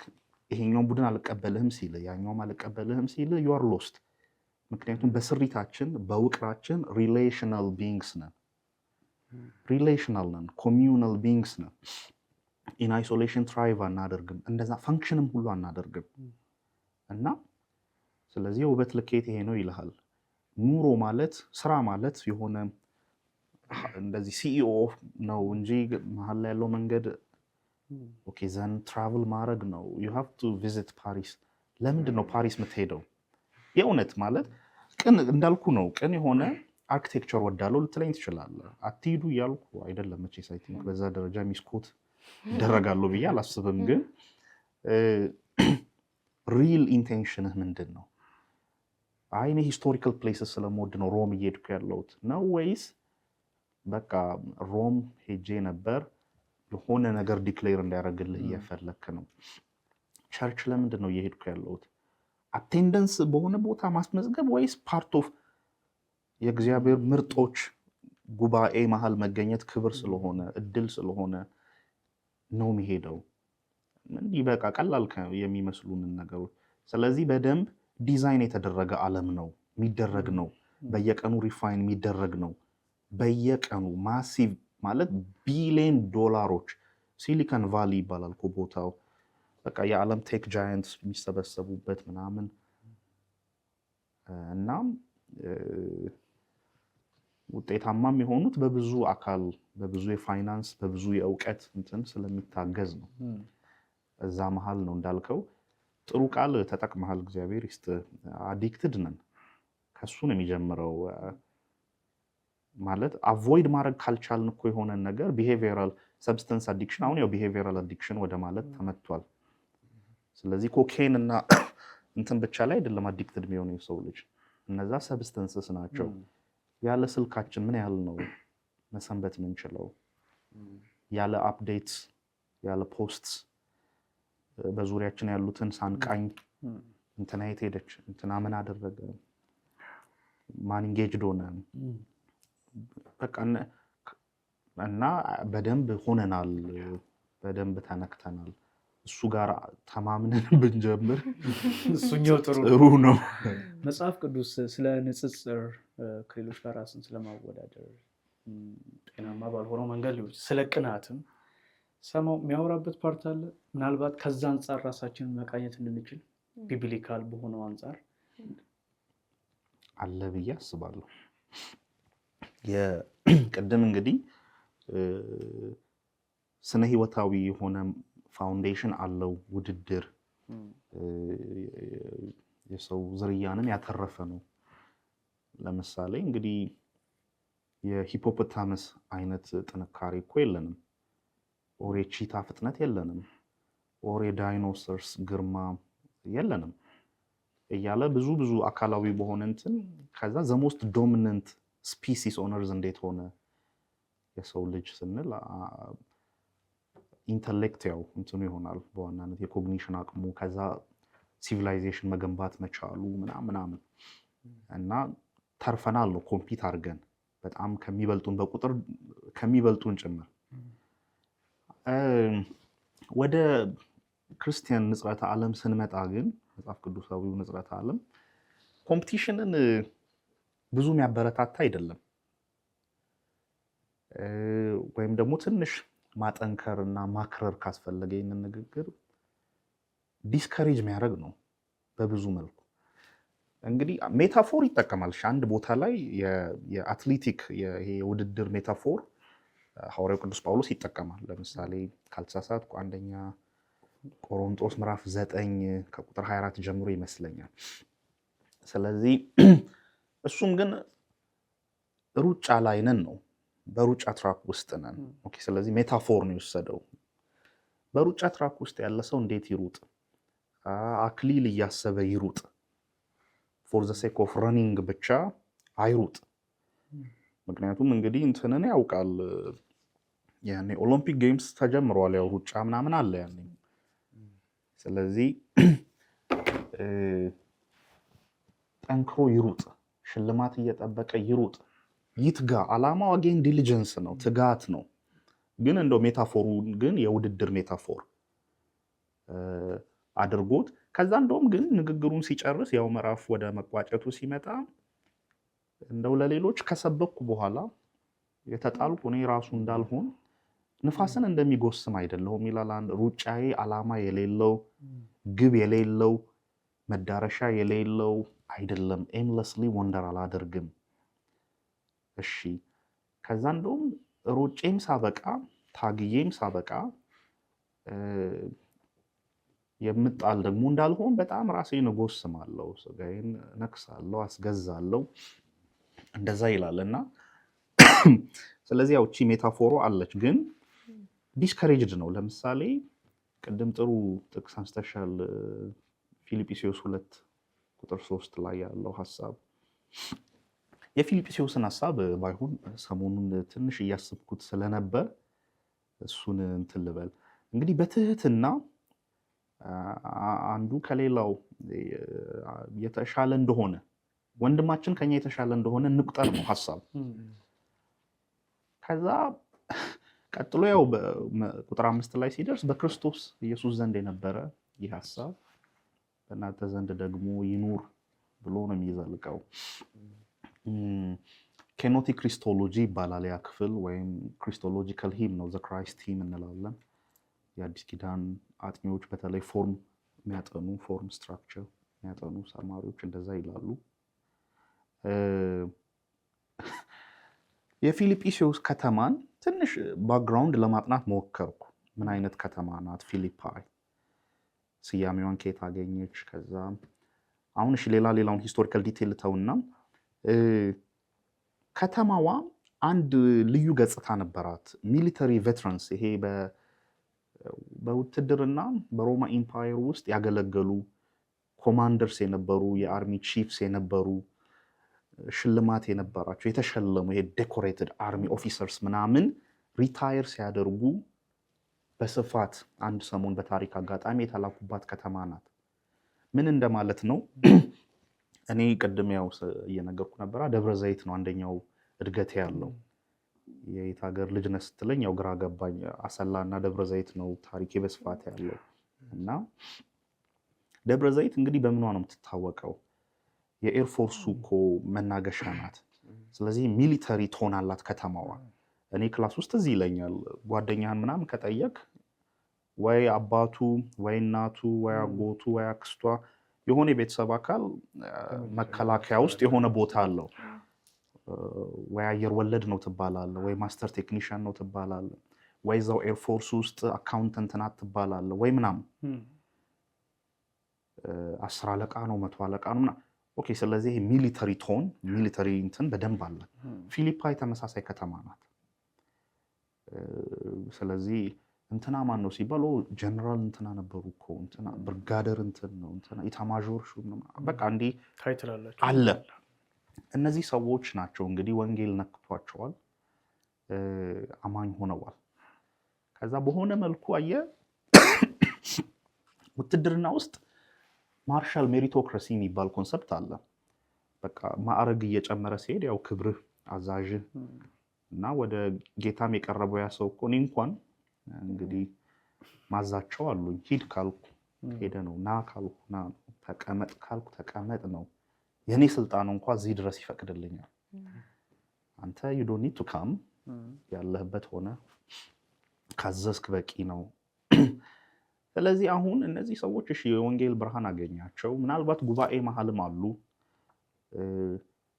ይሄኛውን ቡድን አልቀበልህም ሲል ያኛውም አልቀበልህም ሲል you are lost ምክንያቱም በስሪታችን በውቅራችን ሪሌሽናል ቢንግስ ነን ሪሌሽናል ነን ኮሚዩናል ቢንግስ ነን ኢን አይሶሌሽን ትራይቭ አናደርግም እንደዛ ፈንክሽንም ሁሉ አናደርግም እና ስለዚህ ውበት ልኬት ይሄ ነው ይልሃል ኑሮ ማለት ስራ ማለት የሆነ እንደዚህ ሲኢኦ ነው እንጂ መሀል ላይ ያለው መንገድ ኦኬ ዘን ትራቭል ማድረግ ነው you have to visit ፓሪስ ለምንድን ነው ፓሪስ የምትሄደው የእውነት ማለት ቅን እንዳልኩ ነው ቅን የሆነ አርኪቴክቸር ወዳለው ልትለኝ ትችላለህ አትሂዱ እያልኩ አይደለም መቼስ አይ ቲንክ በዛ ደረጃ ሚስኮት ይደረጋሉ ብዬ አላስብም ግን ሪል ኢንቴንሽንህ ምንድን ነው እኔ ሂስቶሪካል ፕሌስስ ስለምወድ ነው ሮም እየሄድኩ ያለሁት ነው ወይስ በቃ ሮም ሄጄ ነበር የሆነ ነገር ዲክሌር እንዲያደርግልህ እየፈለክ ነው ቸርች ለምንድን ነው እየሄድኩ ያለሁት አቴንደንስ በሆነ ቦታ ማስመዝገብ ወይስ ፓርት ኦፍ የእግዚአብሔር ምርጦች ጉባኤ መሃል መገኘት ክብር ስለሆነ እድል ስለሆነ ነው የሚሄደው እንዲህ በቃ ቀላል የሚመስሉን ነገሮች ስለዚህ በደንብ ዲዛይን የተደረገ ዓለም ነው የሚደረግ ነው በየቀኑ ሪፋይን የሚደረግ ነው በየቀኑ ማሲቭ ማለት ቢሊየን ዶላሮች ሲሊኮን ቫሊ ይባላል እኮ ቦታው በቃ የዓለም ቴክ ጃያንትስ የሚሰበሰቡበት ምናምን እና ውጤታማም የሆኑት በብዙ አካል በብዙ የፋይናንስ በብዙ የእውቀት እንትን ስለሚታገዝ ነው እዛ መሃል ነው እንዳልከው ጥሩ ቃል ተጠቅመሃል እግዚአብሔር ይስጥ አዲክትድ ነን ከሱ ነው የሚጀምረው ማለት አቮይድ ማድረግ ካልቻልን እኮ የሆነ ነገር ቢሄቪየራል ሰብስታንስ አዲክሽን አሁን ያው ቢሄቪየራል አዲክሽን ወደ ማለት ተመቷል ስለዚህ ኮኬን እና እንትን ብቻ ላይ አይደለም አዲክትድ የሚሆነው የሰው ልጅ እነዛ ሰብስታንስስ ናቸው ያለ ስልካችን ምን ያህል ነው መሰንበት የምንችለው ያለ አፕዴትስ ያለ ፖስትስ በዙሪያችን ያሉትን ሳንቃኝ እንትና የት ሄደች እንትና ምን አደረገ ማን ኢንጌጅድ ሆነ በቃ እና በደንብ ሆነናል በደንብ ተነክተናል። እሱ ጋር ተማምነን ብንጀምር እሱኛው ጥሩ ነው። መጽሐፍ ቅዱስ ስለ ንጽጽር ከሌሎች ጋር ራስን ስለማወዳደር ጤናማ ባልሆነው መንገድ ሊሆን ስለ ቅናትም ሰማው የሚያወራበት ፓርት አለ። ምናልባት ከዛ አንጻር ራሳችንን መቃኘት እንድንችል ቢብሊካል በሆነው አንጻር አለ ብዬ አስባለሁ። የቅድም እንግዲህ ስነ ህይወታዊ የሆነ ፋውንዴሽን አለው ውድድር የሰው ዝርያንም ያተረፈ ነው። ለምሳሌ እንግዲህ የሂፖፖታመስ አይነት ጥንካሬ እኮ የለንም፣ ኦር የቺታ ፍጥነት የለንም፣ ኦር የዳይኖሰርስ ግርማ የለንም እያለ ብዙ አካላዊ በሆነ እንትን ከዛ ዘሞስት ዶሚነንት ስፒሲስ ኦነርዝ እንዴት ሆነ የሰው ልጅ ስንል ኢንተሌክት ያው እንትኑ ይሆናል በዋናነት የኮግኒሽን አቅሙ ከዛ ሲቪላይዜሽን መገንባት መቻሉ ምናምን እና ተርፈናል ነው ኮምፒት አድርገን በጣም ከሚበልጡን በቁጥር ከሚበልጡን ጭምር። ወደ ክርስቲያን ንጽረተ ዓለም ስንመጣ ግን መጽሐፍ ቅዱሳዊው ንጽረተ ዓለም ኮምፒቲሽንን ብዙ የሚያበረታታ አይደለም፣ ወይም ደግሞ ትንሽ ማጠንከር እና ማክረር ካስፈለገ ይህንን ንግግር ዲስከሬጅ የሚያደርግ ነው በብዙ መልኩ። እንግዲህ ሜታፎር ይጠቀማል። አንድ ቦታ ላይ የአትሌቲክ የውድድር ሜታፎር ሐዋርያው ቅዱስ ጳውሎስ ይጠቀማል። ለምሳሌ ካልተሳሳትኩ አንደኛ ቆሮንቶስ ምዕራፍ 9 ከቁጥር 24 ጀምሮ ይመስለኛል። ስለዚህ እሱም ግን ሩጫ ላይ ነን ነው፣ በሩጫ ትራክ ውስጥ ነን። ኦኬ፣ ስለዚህ ሜታፎር ነው የወሰደው። በሩጫ ትራክ ውስጥ ያለ ሰው እንዴት ይሩጥ? አክሊል እያሰበ ይሩጥ። ፎር ዘ ሴክ ኦፍ ረኒንግ ብቻ አይሩጥ። ምክንያቱም እንግዲህ እንትንን ያውቃል፣ ያኔ ኦሎምፒክ ጌምስ ተጀምሯል፣ ያው ሩጫ ምናምን አለ ያኔ። ስለዚህ ጠንክሮ ይሩጥ፣ ሽልማት እየጠበቀ ይሩጥ፣ ይትጋ። ዓላማው አጌን ዲሊጀንስ ነው፣ ትጋት ነው። ግን እንደው ሜታፎሩን ግን የውድድር ሜታፎር አድርጎት ከዛ እንደውም ግን ንግግሩን ሲጨርስ ያው ምዕራፍ ወደ መቋጨቱ ሲመጣ እንደው ለሌሎች ከሰበኩ በኋላ የተጣልኩ እኔ ራሱ እንዳልሆን ንፋስን እንደሚጎስም አይደለሁም ይላል። አንድ ሩጫዬ ዓላማ የሌለው ግብ የሌለው መዳረሻ የሌለው አይደለም። ኤምለስሊ ወንደር አላደርግም። እሺ፣ ከዛ እንደውም ሩጬም ሳበቃ ታግዬም ሳበቃ የምጣል ደግሞ እንዳልሆን በጣም ራሴን እጎስማለሁ፣ ስጋዬን ነክሳለሁ፣ አስገዛለሁ እንደዛ ይላል እና ስለዚህ ያው እቺ ሜታፎሩ አለች፣ ግን ዲስከሬጅድ ነው። ለምሳሌ ቅድም ጥሩ ጥቅስ አንስተሻል፣ ፊልጵስዩስ 2 ቁጥር 3 ላይ ያለው ሐሳብ የፊልጵስዩስን ሐሳብ ባይሆን ሰሞኑን ትንሽ እያስብኩት ስለነበር እሱን እንትን ልበል። እንግዲህ በትህትና አንዱ ከሌላው የተሻለ እንደሆነ ወንድማችን ከኛ የተሻለ እንደሆነ እንቁጠር ነው ሐሳብ። ከዛ ቀጥሎ ያው ቁጥር 5 ላይ ሲደርስ በክርስቶስ ኢየሱስ ዘንድ የነበረ ይህ ሐሳብ በእናንተ ዘንድ ደግሞ ይኑር ብሎ ነው የሚዘልቀው። ኬኖቲክ ክሪስቶሎጂ ይባላል ያ ክፍል፣ ወይም ክሪስቶሎጂካል ሂም ነው፣ ዘ ክራይስት ሂም እንላለን። የአዲስ ኪዳን አጥኚዎች በተለይ ፎርም የሚያጠኑ ፎርም ስትራክቸር የሚያጠኑ ተማሪዎች እንደዛ ይላሉ። የፊልጵስዩስ ከተማን ትንሽ ባክግራውንድ ለማጥናት ሞከርኩ። ምን አይነት ከተማ ናት ፊሊፓይ? ስያሜዋን ከየት አገኘች? ከዛ አሁን እሺ ሌላውን ሂስቶሪካል ዲቴል ተውና ከተማዋ አንድ ልዩ ገጽታ ነበራት። ሚሊተሪ ቬትራንስ፣ ይሄ በውትድርና በሮማ ኢምፓየር ውስጥ ያገለገሉ ኮማንደርስ የነበሩ የአርሚ ቺፍስ የነበሩ ሽልማት የነበራቸው የተሸለሙ ይሄ ዴኮሬትድ አርሚ ኦፊሰርስ ምናምን ሪታየር ሲያደርጉ በስፋት አንድ ሰሞን በታሪክ አጋጣሚ የተላኩባት ከተማ ናት። ምን እንደማለት ነው? እኔ ቅድም ያው እየነገርኩ ነበር፣ ደብረ ዘይት ነው አንደኛው እድገት ያለው። የየት ሀገር ልጅ ነህ ስትለኝ ያው ግራ ገባኝ። አሰላና ደብረ ዘይት ነው ታሪኬ በስፋት ያለው እና ደብረ ዘይት እንግዲህ በምኗ ነው የምትታወቀው? የኤርፎርሱ እኮ መናገሻ ናት። ስለዚህ ሚሊተሪ ትሆናላት ከተማዋ። እኔ ክላስ ውስጥ እዚህ ይለኛል ጓደኛህን ምናምን ከጠየቅ ወይ አባቱ ወይ እናቱ ወይ አጎቱ ወይ አክስቷ የሆነ የቤተሰብ አካል መከላከያ ውስጥ የሆነ ቦታ አለው። ወይ አየር ወለድ ነው ትባላለህ፣ ወይ ማስተር ቴክኒሽያን ነው ትባላለህ፣ ወይ እዛው ኤርፎርስ ውስጥ አካውንተንት ናት ትባላለህ፣ ወይ ምናምን 10 አለቃ ነው 100 አለቃ ነው ምናምን። ኦኬ ስለዚህ ሚሊተሪ ቶን ሚሊተሪ እንትን በደንብ አለ። ፊሊፓይ ተመሳሳይ ከተማ ናት። ስለዚህ እንትና ማን ነው ሲባል ጀነራል እንትና ነበሩ እኮ እንትና ብርጋደር እንትን ነው እንትና ኢታማዦር ሹም ነው በቃ እንዴ ታይትል አለ። እነዚህ ሰዎች ናቸው እንግዲህ ወንጌል ነክቷቸዋል፣ አማኝ ሆነዋል። ከዛ በሆነ መልኩ አየ ውትድርና ውስጥ ማርሻል ሜሪቶክራሲ የሚባል ኮንሰፕት አለ። በቃ ማዕረግ እየጨመረ ሲሄድ ያው ክብርህ አዛዥህ እና ወደ ጌታም የቀረበው ያ ሰው እኮ እኔ እንኳን እንግዲህ ማዛቸው አሉኝ። ሂድ ካልኩ ሄደ ነው፣ ና ካልኩ ና፣ ተቀመጥ ካልኩ ተቀመጥ ነው። የኔ ስልጣን እንኳን እዚህ ድረስ ይፈቅድልኛል። አንተ you don't need to come ያለህበት ሆነ ካዘዝክ በቂ ነው። ስለዚህ አሁን እነዚህ ሰዎች እሺ የወንጌል ብርሃን አገኛቸው፣ ምናልባት ጉባኤ መሀልም አሉ።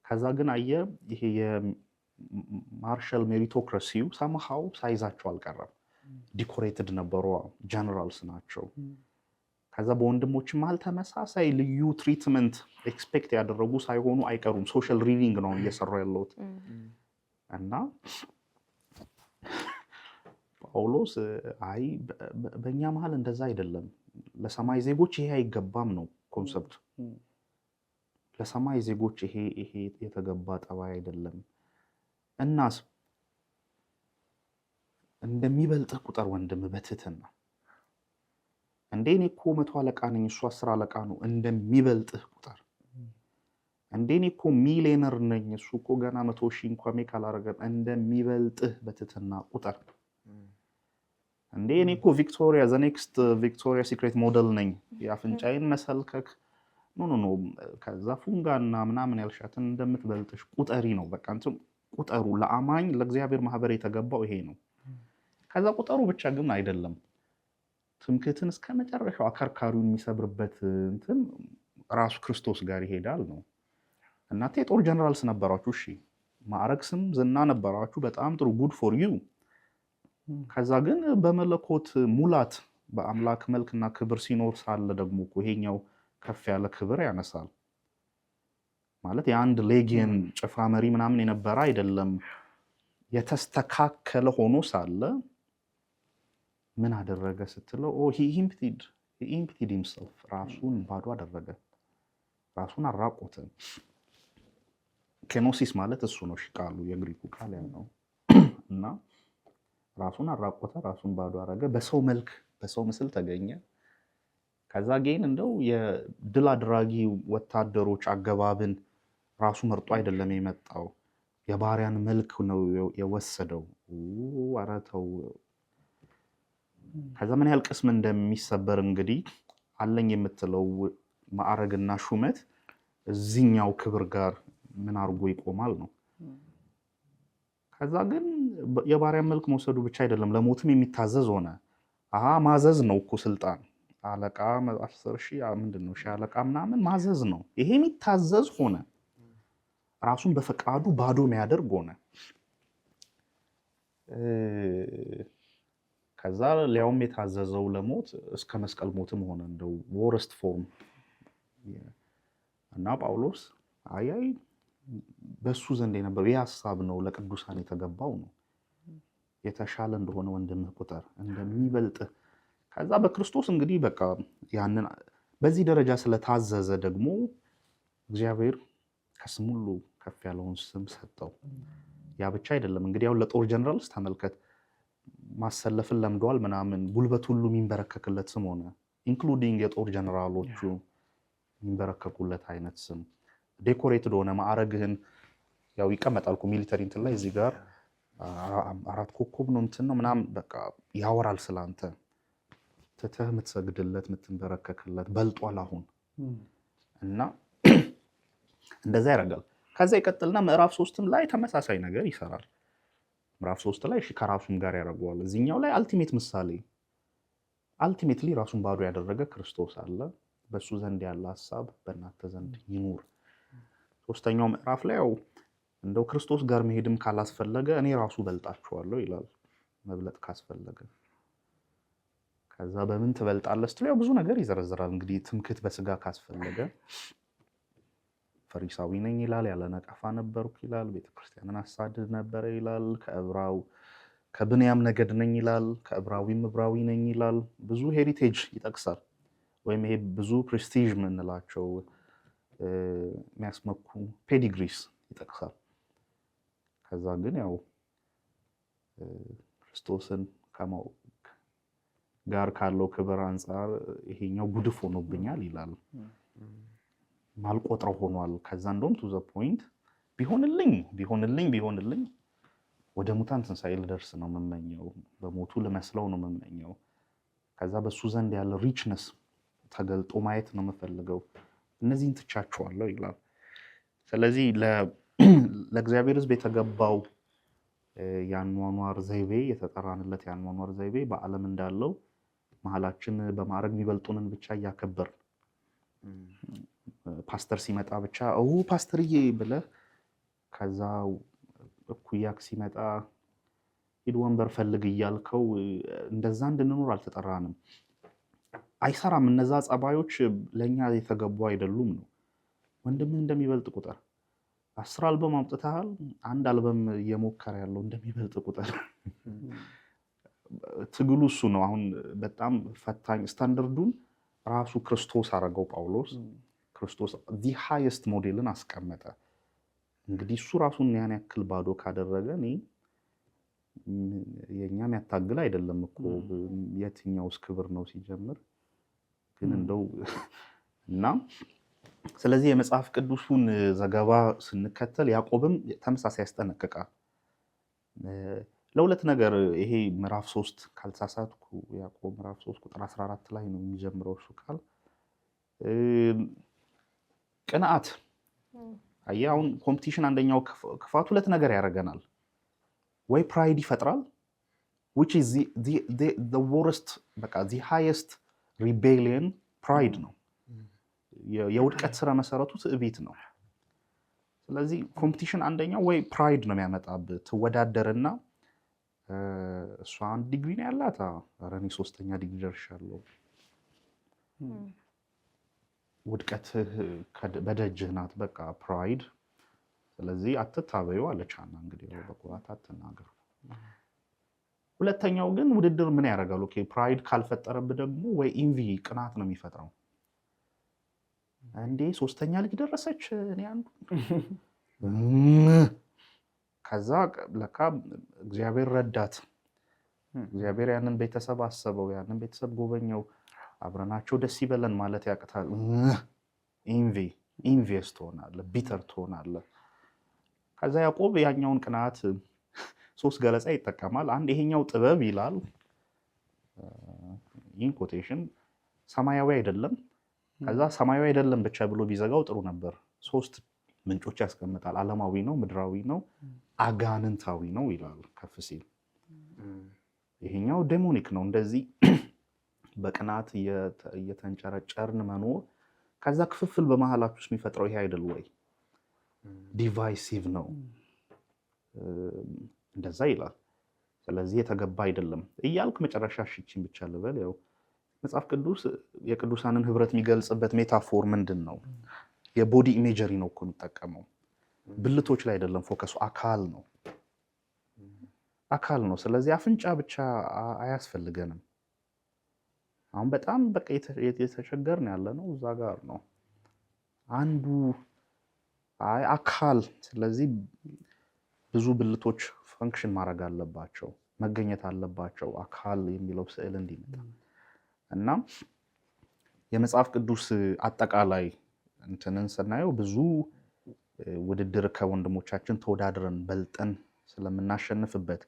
ከዛ ግን አየ ይሄ የማርሻል ሜሪቶክራሲው ሰምሃው ሳይዛቸው አልቀረም። ዲኮሬትድ ነበሩ፣ ጀነራልስ ናቸው። ከዛ በወንድሞች መሀል ተመሳሳይ ልዩ ትሪትመንት ኤክስፔክት ያደረጉ ሳይሆኑ አይቀሩም። ሶሻል ሪዲንግ ነው እየሰሩ ያለሁት እና ጳውሎስ አይ በእኛ መሀል እንደዛ አይደለም፣ ለሰማይ ዜጎች ይሄ አይገባም ነው ኮንሰፕት። ለሰማይ ዜጎች ይሄ የተገባ ጠባይ አይደለም። እናስ እንደሚበልጥህ ቁጥር ወንድም በትህትና እንዴ እኔ እኮ 100 አለቃ ነኝ እሱ 10 አለቃ ነው፣ እንደሚበልጥህ ቁጥር እንዴ እኔ እኮ ሚሊዮነር ነኝ እሱ እኮ ገና 100,000 እንኳን ሜክ አላረገም፣ እንደሚበልጥህ በትህትና ቁጥር እንዴ እኔ እኮ ቪክቶሪያ ዘ ኔክስት ቪክቶሪያ ሲክሬት ሞዴል ነኝ የአፍንጫዬን መሰልከክ ኖ ከዛ ፉንጋና ምናምን ያልሻትን እንደምትበልጥሽ ቁጠሪ ነው። በቃ እንትን ቁጠሩ። ለአማኝ ለእግዚአብሔር ማህበር የተገባው ይሄ ነው። ከዛ ቁጠሩ ብቻ ግን አይደለም። ትምክህትን እስከ መጨረሻው አከርካሪውን የሚሰብርበት እንትን ራሱ ክርስቶስ ጋር ይሄዳል ነው። እናንተ የጦር ጀነራልስ ነበራችሁ፣ እሺ ማዕረግ ስም ዝና ነበራችሁ፣ በጣም ጥሩ ጉድ ፎር ዩ። ከዛ ግን በመለኮት ሙላት በአምላክ መልክና ክብር ሲኖር ሳለ ደግሞ ይሄኛው ከፍ ያለ ክብር ያነሳል ማለት የአንድ ሌጊየን ጭፍራ መሪ ምናምን የነበረ አይደለም። የተስተካከለ ሆኖ ሳለ ምን አደረገ ስትለው he emptied himself ራሱን ባዶ አደረገ፣ ራሱን አራቆተ። ኬኖሲስ ማለት እሱ ነው ቃሉ፣ የግሪኩ ቃል ያለው እና ራሱን አራቆተ፣ ራሱን ባዶ አደረገ፣ በሰው መልክ በሰው ምስል ተገኘ። ከዛ ግን እንደው የድል አድራጊ ወታደሮች አገባብን ራሱ መርጦ አይደለም የመጣው፣ የባሪያን መልክ ነው የወሰደው። ኧረ ተው። ከዛ ምን ያህል ቅስም እንደሚሰበር እንግዲህ አለኝ የምትለው ማዕረግና ሹመት እዚህኛው ክብር ጋር ምን አድርጎ ይቆማል ነው። ከዛ ግን የባሪያን መልክ መውሰዱ ብቻ አይደለም፣ ለሞትም የሚታዘዝ ሆነ። ማዘዝ ነው እኮ ስልጣን። አለቃ 10,000 ምንድን ነው ሻለቃ ምናምን ማዘዝ ነው። ይሄ የሚታዘዝ ሆነ። ራሱን በፈቃዱ ባዶ የሚያደርግ ሆነ። ከዛ ሊያውም የታዘዘው ለሞት እስከ መስቀል ሞትም ሆነ፣ እንደው ወርስት ፎርም። እና ጳውሎስ አይ በሱ ዘንድ የነበረው ይህ ሀሳብ ነው ለቅዱሳን የተገባው ነው። የተሻለ እንደሆነ ወንድምህ ቁጠር፣ እንደሚበልጥህ። ከዛ በክርስቶስ እንግዲህ በቃ ያንን በዚህ ደረጃ ስለታዘዘ ደግሞ እግዚአብሔር ከስም ሁሉ ከፍ ያለውን ስም ሰጠው። ያ ብቻ አይደለም እንግዲህ ያው ለጦር ጀነራልስ ተመልከት፣ ማሰለፍን ለምደዋል ምናምን፣ ጉልበት ሁሉ የሚንበረከክለት ስም ሆነ። ኢንክሉዲንግ የጦር ጀነራሎቹ የሚንበረከኩለት አይነት ስም ዴኮሬትድ ሆነ። ማዕረግህን ያው ይቀመጣል እኮ ሚሊተሪ እንትን ላይ እዚህ ጋር 4 ኮከብ ነው እንትን ነው ምናምን በቃ ያወራል ስላንተ ትተህ የምትሰግድለት የምትንበረከክለት በልጧል አሁን እና እንደዛ ያደርጋል። ከዛ ይቀጥልና ምዕራፍ 3ም ላይ ተመሳሳይ ነገር ይሰራል። ምዕራፍ 3 ላይ እሺ ከራሱም ጋር ያደርገዋል። እዚህኛው ላይ አልቲሜት ምሳሌ አልቲሜትሊ ራሱን ባዶ ያደረገ ክርስቶስ አለ። በሱ ዘንድ ያለ ሐሳብ በእናንተ ዘንድ ይኑር። 3ኛው ምዕራፍ ላይ ያው እንደው ክርስቶስ ጋር መሄድም ካላስፈለገ እኔ ራሱ በልጣችኋለሁ ይላል። መብለጥ ካስፈለገ ከዛ በምን ትበልጣለህ ስትለው ያው ብዙ ነገር ይዘረዝራል። እንግዲህ ትምክህት በስጋ ካስፈለገ ፈሪሳዊ ነኝ ይላል፣ ያለ ነቀፋ ነበርኩ ይላል፣ ቤተክርስቲያንን አሳድድ ነበረ ይላል፣ ከብንያም ነገድ ነኝ ይላል፣ ከዕብራዊም ዕብራዊ ነኝ ይላል። ብዙ ሄሪቴጅ ይጠቅሳል። ወይም ይሄ ብዙ ፕሬስቲጅ የምንላቸው የሚያስመኩ ፔዲግሪስ ይጠቅሳል። ከዛ ግን ያው ክርስቶስን ጋር ካለው ክብር አንጻር ይሄኛው ጉድፍ ሆኖብኛል ይላል። ማልቆጥረው ሆኗል። ከዛ እንደውም ቱ ዘ ፖይንት ቢሆንልኝ ወደ ሙታን ትንሣኤ ልደርስ ነው የምመኘው፣ በሞቱ ልመስለው ነው የምመኘው። ከዛ በሱ ዘንድ ያለ ሪችነስ ተገልጦ ማየት ነው የምፈልገው። እነዚህን ትቻቸዋለሁ ይላል። ስለዚህ ለእግዚአብሔር ሕዝብ የተገባው የአኗኗር ዘይቤ የተጠራንለት የአኗኗር ዘይቤ በዓለም እንዳለው መሀላችን በማዕረግ የሚበልጡንን ብቻ እያከበር ፓስተር ሲመጣ ብቻ ፓስተርዬ ብለህ ከዛ እኩያክ ሲመጣ ሂድ ወንበር ፈልግ እያልከው እንደዛ እንድንኖር አልተጠራንም። አይሰራም። እነዛ ጸባዮች ለእኛ የተገቡ አይደሉም ነው። ወንድምህ እንደሚበልጥ ቁጥር 10 አልበም አምጥተሃል፣ 1 አልበም እየሞከረ ያለው እንደሚበልጥ ቁጥር ትግሉ እሱ ነው። አሁን በጣም ፈታኝ ስታንዳርዱን ራሱ ክርስቶስ አረገው። ጳውሎስ ክርስቶስ ዲ ሃይስት ሞዴልን አስቀመጠ። እንግዲህ እሱ ራሱን ያን ያክል ባዶ ካደረገ እኔ የኛም ያታግል አይደለም እኮ የትኛውስ ክብር ነው ሲጀምር ግን እንደው እና ስለዚህ የመጽሐፍ ቅዱሱን ዘገባ ስንከተል ያዕቆብም ተመሳሳይ ያስጠነቅቃል። ለሁለት ነገር ይሄ ምዕራፍ 3 ካልተሳሳትኩ ያዕቆብ ምዕራፍ 3 ቁጥር 14 ላይ ነው የሚጀምረው እሱ ቃል ቅንዓት። አየህ አሁን ኮምፒቲሽን አንደኛው ክፋት ሁለት ነገር ያደርገናል። ወይ ፕራይድ ይፈጥራል which is the worst በቃ the highest rebellion pride ነው። የውድቀት ስራ መሰረቱ ትዕቢት ነው። ስለዚህ ኮምፒቲሽን አንደኛው ወይ ፕራይድ ነው የሚያመጣብህ። ትወዳደርና እሷ 1 ዲግሪ ነው ያላት፣ ኧረ እኔ 3ኛ ዲግሪ ደርሻለሁ። ውድቀትህ በደጅህ ናት፣ በቃ ፕራይድ። ስለዚህ አትታበዩ አለቻና እንግዲህ በኩራት አትናገር። ሁለተኛው ግን ውድድር ምን ያደርጋል? ኦኬ ፕራይድ ካልፈጠረብህ ደግሞ ወይ ኢንቪ ቅናት ነው የሚፈጥረው። እንዴ 3ኛ ልጅ ደረሰች እኔ አንዱ ከዛ ለካ እግዚአብሔር ረዳት፣ እግዚአብሔር ያንን ቤተሰብ አሰበው፣ ያንን ቤተሰብ ጎበኘው፣ አብረናቸው ደስ ይበለን ማለት ያቅታል። ኢንቪየስ ትሆናለህ፣ ቢተር ትሆናለህ። ከዛ ያዕቆብ ያኛውን ቅናት 3 ገለጻ ይጠቀማል። አንድ ይሄኛው ጥበብ ይላል ኢን ኮቴሽን ሰማያዊ አይደለም። ከዛ ሰማያዊ አይደለም ብቻ ብሎ ቢዘጋው ጥሩ ነበር። 3 ምንጮች ያስቀምጣል። ዓለማዊ ነው፣ ምድራዊ ነው፣ አጋንንታዊ ነው ይላል ከፍ ሲል። ይሄኛው ዴሞኒክ ነው። እንደዚህ በቅናት እየተንጨረጨርን መኖር፣ ከዛ ክፍፍል በመሃላችሁ ውስጥ የሚፈጥረው ይሄ አይደል ወይ? ዲቫይሲቭ ነው እንደዛ ይላል። ስለዚህ የተገባ አይደለም እያልክ መጨረሻ ሽቺን ብቻ ልበል። ያው መጽሐፍ ቅዱስ የቅዱሳንን ህብረት የሚገልጽበት ሜታፎር ምንድን ነው? የቦዲ ኢሜጀሪ ነው እኮ የሚጠቀመው። ብልቶች ላይ አይደለም ፎከሱ፣ አካል ነው። ስለዚህ አፍንጫ ብቻ አያስፈልገንም። አሁን በጣም በቃ የተቸገርን ያለ ነው እዛ ጋር ነው አንዱ አካል። ስለዚህ ብዙ ብልቶች ፈንክሽን ማድረግ አለባቸው፣ መገኘት አለባቸው አካል የሚለው ስዕል እንዲመጣ እና የመጽሐፍ ቅዱስ አጠቃላይ እንትንን ስናየው ብዙ ውድድር ከወንድሞቻችን ተወዳድረን በልጠን ስለምናሸንፍበት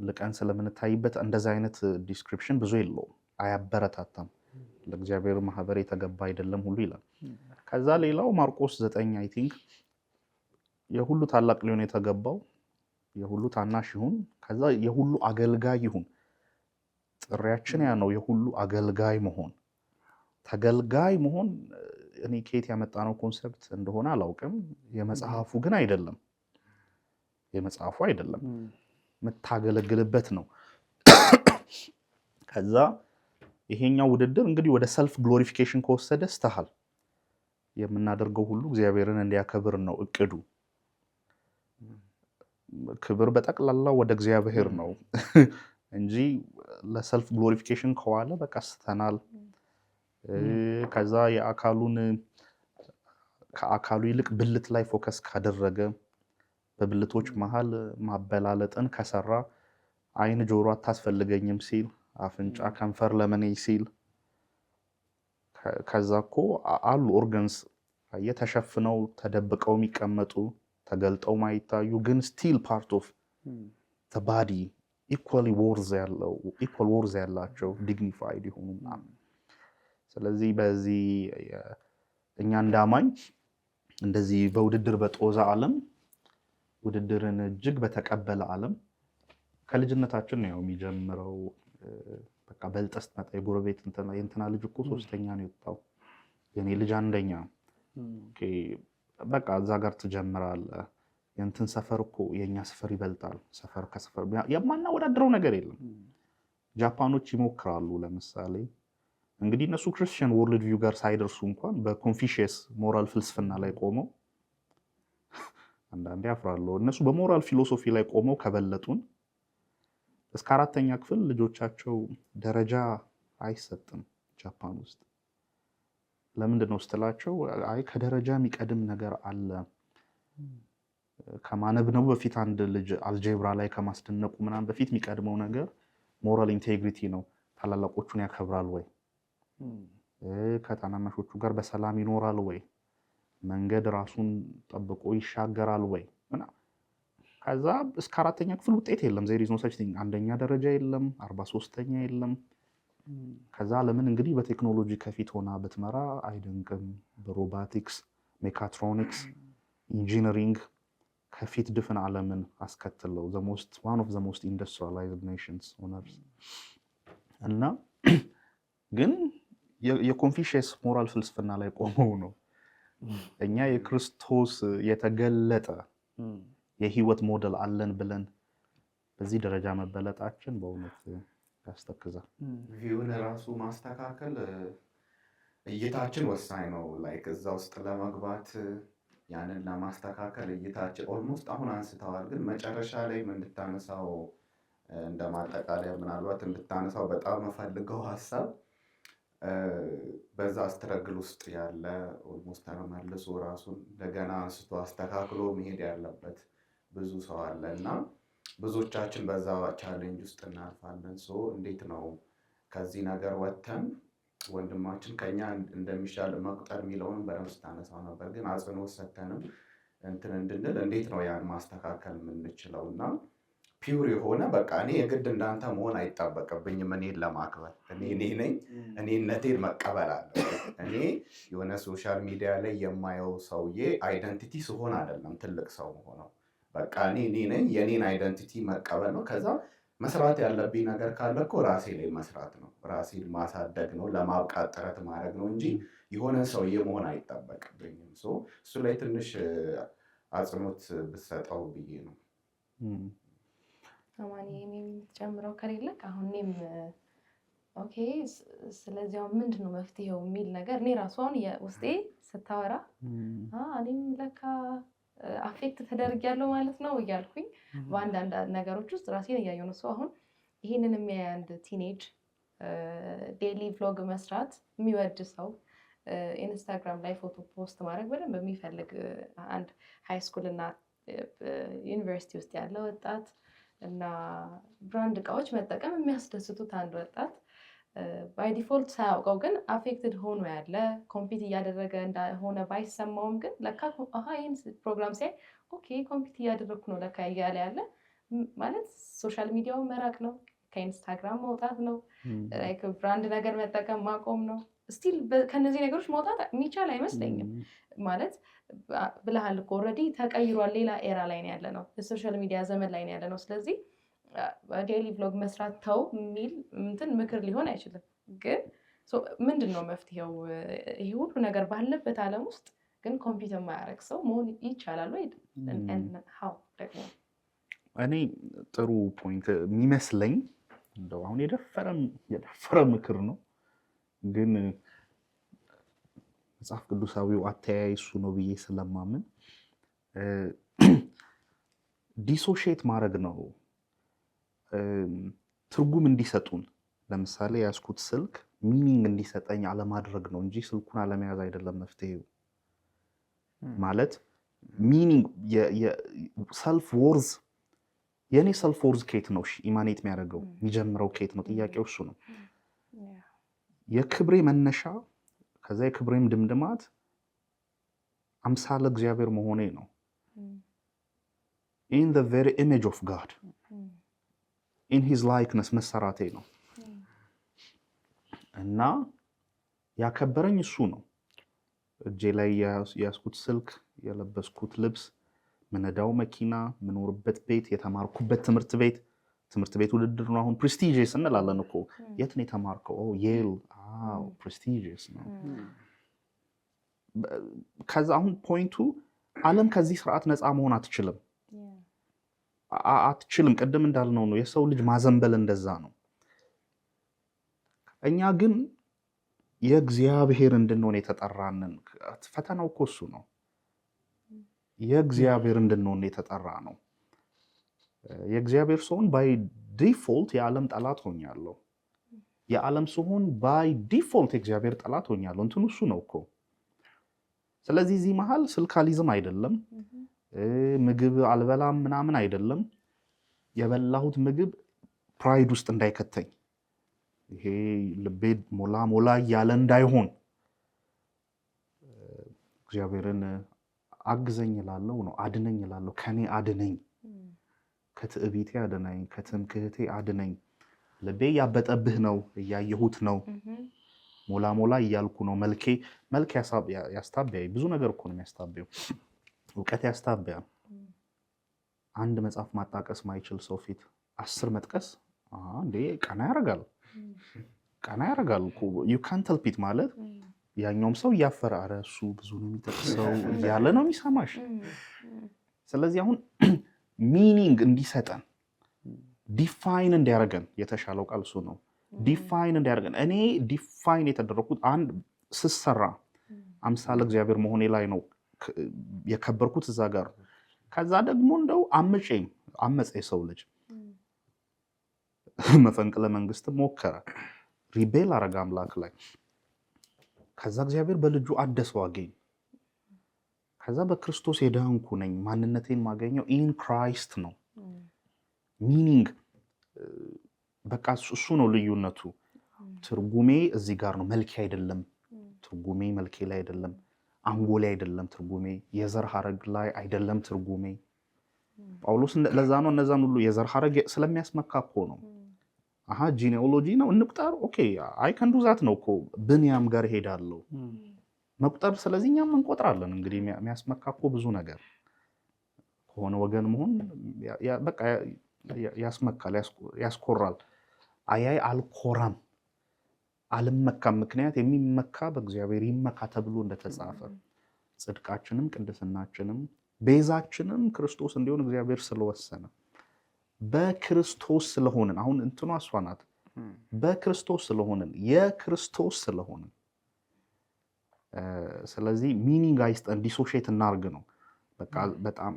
ልቀን ስለምንታይበት እንደዛ አይነት ዲስክሪፕሽን ብዙ የለውም፣ አያበረታታም። ለእግዚአብሔር ማህበር የተገባ አይደለም ሁሉ ይላል። ከዛ ሌላው ማርቆስ 9 አይ ቲንክ የሁሉ ታላቅ ሊሆን የተገባው የሁሉ ታናሽ ይሁን፣ ከዛ የሁሉ አገልጋይ ይሁን። ጥሪያችን ያ ነው፣ የሁሉ አገልጋይ መሆን። ተገልጋይ መሆን እኔ ከየት ያመጣነው ኮንሰፕት እንደሆነ አላውቅም። የመጽሐፉ ግን አይደለም፣ የመጽሐፉ አይደለም፣ የምታገለግልበት ነው። ከዛ ይሄኛው ውድድር እንግዲህ ወደ ሰልፍ ግሎሪፊኬሽን ከወሰደ ስተሃል የምናደርገው ሁሉ እግዚአብሔርን እንዲያከብር ነው እቅዱ። ክብር በጠቅላላ ወደ እግዚአብሔር ነው እንጂ ለሰልፍ ግሎሪፊኬሽን ከዋለ በቃ ስተናል። ከዛ ከአካሉ ይልቅ ብልት ላይ ፎከስ ካደረገ፣ በብልቶች መሃል ማበላለጥን ከሰራ፣ አይን ጆሮ አታስፈልገኝም ሲል፣ አፍንጫ ከንፈር ለመኔ ሲል፣ ከዛ እኮ አሉ ኦርጋንስ ተሸፍነው ተደብቀው የሚቀመጡ ተገልጠው ማይታዩ ግን ስቲል ፓርት ኦፍ ዘ ባዲ ኢኳል ወርዝ ያላቸው ዲግኒፋይድ የሆኑ ምናምን። ስለዚህ በዚህ እኛ እንዳማኝ እንደዚህ በውድድር በጦዛ ዓለም ውድድርን እጅግ በተቀበለ ዓለም ከልጅነታችን ነው የሚጀምረው። በቃ በልጠህ ስትመጣ የጎረቤት የእንትና ልጅ እኮ 3ኛ ነው የወጣው፣ የኔ ልጅ 1ኛ። በቃ እዛ ጋር ትጀምራለህ። የእንትን ሰፈር እኮ የእኛ ሰፈር ይበልጣል። ሰፈር ከሰፈር የማናወዳድረው ነገር የለም። ጃፓኖች ይሞክራሉ። ለምሳሌ እንግዲህ እነሱ ክርስቲያን ወርልድ ቪው ጋር ሳይደርሱ እንኳን በኮንፊሽየስ ሞራል ፍልስፍና ላይ ቆመው አንዳንዴ ያፍራለሁ። እነሱ በሞራል ፊሎሶፊ ላይ ቆመው ከበለጡን እስከ 4ኛ ክፍል ልጆቻቸው ደረጃ አይሰጥም ጃፓን ውስጥ። ለምንድን ነው ስትላቸው አይ ከደረጃ የሚቀድም ነገር አለ። ከማነብነቡ በፊት አንድ ልጅ አልጀብራ ላይ ከማስደነቁ ምናምን በፊት የሚቀድመው ነገር ሞራል ኢንቴግሪቲ ነው። ታላላቆቹን ያከብራል ወይ? ከታናናሾቹ ጋር በሰላም ይኖራል ወይ? መንገድ ራሱን ጠብቆ ይሻገራል ወይ? ከዛ እስከ 4ኛ ክፍል ውጤት የለም። ዜር ኢዝ ኖ ሰች ቲንግ። 1ኛ ደረጃ የለም፣ 43ኛ የለም። ከዛ ለምን እንግዲህ በቴክኖሎጂ ከፊት ሆና ብትመራ አይደንቅም። በሮቦቲክስ፣ ሜካትሮኒክስ፣ ኢንጂነሪንግ ከፊት ድፍን ዓለምን አስከትለው one of the most industrialized nations on earth። እና ግን የኮንፊሽየስ ሞራል ፍልስፍና ላይ ቆመው ነው እኛ የክርስቶስ የተገለጠ የህይወት ሞዴል አለን ብለን በዚህ ደረጃ መበለጣችን በእውነት ያስተክዛል። ቪውን ራሱ ማስተካከል እይታችን ወሳኝ ነው። ላይክ እዛ ውስጥ ለመግባት ያንን ለማስተካከል እይታችን ኦልሞስት አሁን አንስተዋል፣ ግን መጨረሻ ላይ እንድታነሳው እንደማጠቃለያ ምናልባት እንድታነሳው በጣም መፈልገው ሀሳብ በዛ ስትረግል ውስጥ ያለ ኦልሞስት ተመልሶ ራሱን እንደገና አንስቶ አስተካክሎ መሄድ ያለበት ብዙ ሰው አለ እና ብዙዎቻችን በዛ ቻሌንጅ ውስጥ እናልፋለን። ሶ እንዴት ነው ከዚህ ነገር ወጥተን ወንድማችን ከኛ እንደሚሻል መቁጠር የሚለውን በደንብ ስታነሳው ነበር፣ ግን አጽንኦት ሰተንም እንትን እንድንል እንዴት ነው ያን ማስተካከል የምንችለው? እና ፒውር የሆነ በቃ እኔ የግድ እንዳንተ መሆን አይጠበቅብኝም እኔን ለማክበር። እኔ ነኝ፣ እኔነቴን መቀበል አለ። እኔ የሆነ ሶሻል ሚዲያ ላይ የማየው ሰውዬ አይደንቲቲ ስሆን አይደለም ትልቅ ሰው ሆነው፣ በቃ እኔ ነኝ፣ የኔን አይደንቲቲ መቀበል ነው። ከዛ መስራት ያለብኝ ነገር ካለ እኮ ራሴ ላይ መስራት ነው፣ ራሴን ማሳደግ ነው፣ ለማብቃት ጥረት ማድረግ ነው እንጂ የሆነ ሰውዬ መሆን አይጠበቅብኝም። እሱ ላይ ትንሽ አጽንኦት ብትሰጠው ብዬ ነው። አማኒ የምትጨምረው ከሌለ አሁን እኔም ኦኬ፣ ስለዚህ አሁን ምንድን ነው መፍትሄው የሚል ነገር እኔ ራሱ አሁን ውስጤ ስታወራ እኔም ለካ አፌክት ተደርጊያለሁ ማለት ነው እያልኩኝ በአንዳንድ ነገሮች ውስጥ ራሴን እያየሁ ነው። ሰው አሁን ይህንን የሚያይ አንድ ቲኔጅ ዴይሊ ቭሎግ መስራት የሚወድ ሰው፣ ኢንስታግራም ላይ ፎቶ ፖስት ማድረግ በደንብ የሚፈልግ አንድ ሃይ ስኩል እና ዩኒቨርሲቲ ውስጥ ያለ ወጣት እና ብራንድ እቃዎች መጠቀም የሚያስደስቱት አንድ ወጣት ባይ ዲፎልት ሳያውቀው ግን አፌክትድ ሆኖ ያለ ኮምፒት እያደረገ እንደሆነ ባይሰማውም ግን ለካ ይህን ፕሮግራም ሲያይ ኦኬ ኮምፒት እያደረግኩ ነው ለካ እያለ ያለ ማለት ሶሻል ሚዲያው መራቅ ነው፣ ከኢንስታግራም መውጣት ነው፣ ብራንድ ነገር መጠቀም ማቆም ነው። ስቲል ከነዚህ ነገሮች መውጣት የሚቻል አይመስለኝም። ማለት ብለሃል እኮ ኦልሬዲ ተቀይሯል፣ ሌላ ኤራ ላይ ነው ያለ ነው፣ የሶሻል ሚዲያ ዘመን ላይ ነው ያለ ነው። ስለዚህ ዴይሊ ቭሎግ መስራት ተው የሚል እንትን ምክር ሊሆን አይችልም። ግን ምንድን ነው መፍትሄው? ይህ ሁሉ ነገር ባለበት ዓለም ውስጥ ግን ኮምፒውተር የማያደርግ ሰው መሆን ይቻላል ወይ? ደግሞ እኔ ጥሩ ፖይንት የሚመስለኝ እንደው አሁን የደፈረ ምክር ነው፣ ግን መጽሐፍ ቅዱሳዊው አተያይ እሱ ነው ብዬ ስለማምን ዲሶሼት ማድረግ ነው። ትርጉም እንዲሰጡን ለምሳሌ ያስኩት ስልክ ሚኒንግ እንዲሰጠኝ አለማድረግ ነው እንጂ ስልኩን አለመያዝ አይደለም መፍትሄው። ማለት ሚኒንግ ሰልፍ ወርዝ የኔ ሰልፍ ወርዝ ኬት ነው ኢማኔት የሚያደርገው የሚጀምረው ኬት ነው? ጥያቄው እሱ ነው። የክብሬ መነሻ ከዛ የክብሬም ድምድማት አምሳለ እግዚአብሔር መሆኔ ነው። in the very image of God in his likeness መሰራቴ ነው እና ያከበረኝ እሱ ነው። እጄ ላይ ያስኩት ስልክ፣ የለበስኩት ልብስ፣ ምነዳው መኪና፣ ምኖርበት ቤት፣ የተማርኩበት ትምህርት ቤት ውድድር ነው። አሁን ፕሬስቲጂየስ እንላለን እኮ። የት ነው የተማርከው? ዬል። ፕሬስቲጂየስ ነው። ከዛ አሁን ፖይንቱ ዓለም ከዚህ ስርዓት ነፃ መሆን አትችልም። ቅድም እንዳልነው ነው የሰው ልጅ ማዘንበል እንደዛ ነው። እኛ ግን የእግዚአብሔር እንድንሆን የተጠራንን። ፈተናው እኮ እሱ ነው። የእግዚአብሔር እንድንሆን የተጠራ ነው። የእግዚአብሔር ሰውን ባይ ዲፎልት የዓለም ጠላት ሆኛለሁ። የዓለም ሲሆን ባይ ዲፎልት የእግዚአብሔር ጠላት ሆኛለሁ። እንትኑ እሱ ነው እኮ። ስለዚህ እዚህ መሃል ስልካሊዝም አይደለም፣ ምግብ አልበላም ምናምን አይደለም። የበላሁት ምግብ ፕራይድ ውስጥ እንዳይከተኝ፣ ይሄ ልቤ ሞላ እያለ እንዳይሆን እግዚአብሔርን አግዘኝ እላለሁ ነው። አድነኝ እላለሁ። ከኔ አድነኝ፣ ከትዕቢቴ አድነኝ፣ ከትምክህቴ አድነኝ። ልቤ ያበጠብህ ነው፣ እያየሁት ነው፣ ሞላ እያልኩ ነው። መልክ ያስታበያይ። ብዙ ነገር እኮ ነው የሚያስታበየው። እውቀት ያስታበያል። አንድ መጽሐፍ ማጣቀስ ማይችል ሰው ፊት 10 መጥቀስ እንዴ ቀና ያደርጋል እኮ። ዩ ካንት ሄልፕ ኢት ማለት ያኛውም ሰው እያፈረ ኧረ እሱ ብዙ ነው የሚጠቅሰው እያለ ነው የሚሰማሽ። ስለዚህ አሁን ሚኒንግ እንዲሰጠን ዲፋይን እንዲያደርገን የተሻለው ቃል እሱ ነው። ዲፋይን እንዲያደርገን እኔ ዲፋይን የተደረኩት አንድ ስሰራ አምሳለ እግዚአብሔር መሆኔ ላይ ነው የከበርኩት እዛ ጋር። ከዛ ደግሞ እንደው አመፀ የሰው ልጅ መፈንቅለ መንግስት ሞከረ፣ ሪቤል አረጋ አምላክ ላይ። ከዛ እግዚአብሔር በልጁ አደሰው አገኝ። ከዛ በክርስቶስ የዳንኩ ነኝ። ማንነቴን ማገኘው ኢን ክራይስት ነው። ሚኒንግ በቃ እሱ ነው ልዩነቱ። ትርጉሜ እዚህ ጋር ነው። መልኬ አይደለም ትርጉሜ፣ መልኬ ላይ አይደለም፣ አንጎሌ አይደለም ትርጉሜ፣ የዘር ሐረግ ላይ አይደለም ትርጉሜ። ጳውሎስ ለዛ ነው እነዛን ሁሉ የዘር ሐረግ ስለሚያስመካ እኮ ነው። ጂኒኦሎጂ ነው እንቁጠር። ኦኬ አይ ካን ዱ ዛት ነው እኮ ብንያም ጋር ሄዳለሁ መቁጠር። ስለዚህ እኛም እንቆጥራለን። እንግዲህ የሚያስመካ እኮ ብዙ ነገር ከሆነ ወገን መሆን በቃ ያስመካል፣ ያስኮራል። አያይ አልኮራም፣ አልመካም። ምክንያት የሚመካ በእግዚአብሔር ይመካ ተብሎ እንደተጻፈ ጽድቃችንም ቅድስናችንም ቤዛችንም ክርስቶስ እንዲሆን እግዚአብሔር ስለወሰነ በክርስቶስ ስለሆንን አሁን እንትኑ አስዋናት በክርስቶስ ስለሆንን የክርስቶስ ስለሆንን ስለዚህ ሚኒንግ አይስጠን፣ ዲሶሼት እናርግ ነው በቃ በጣም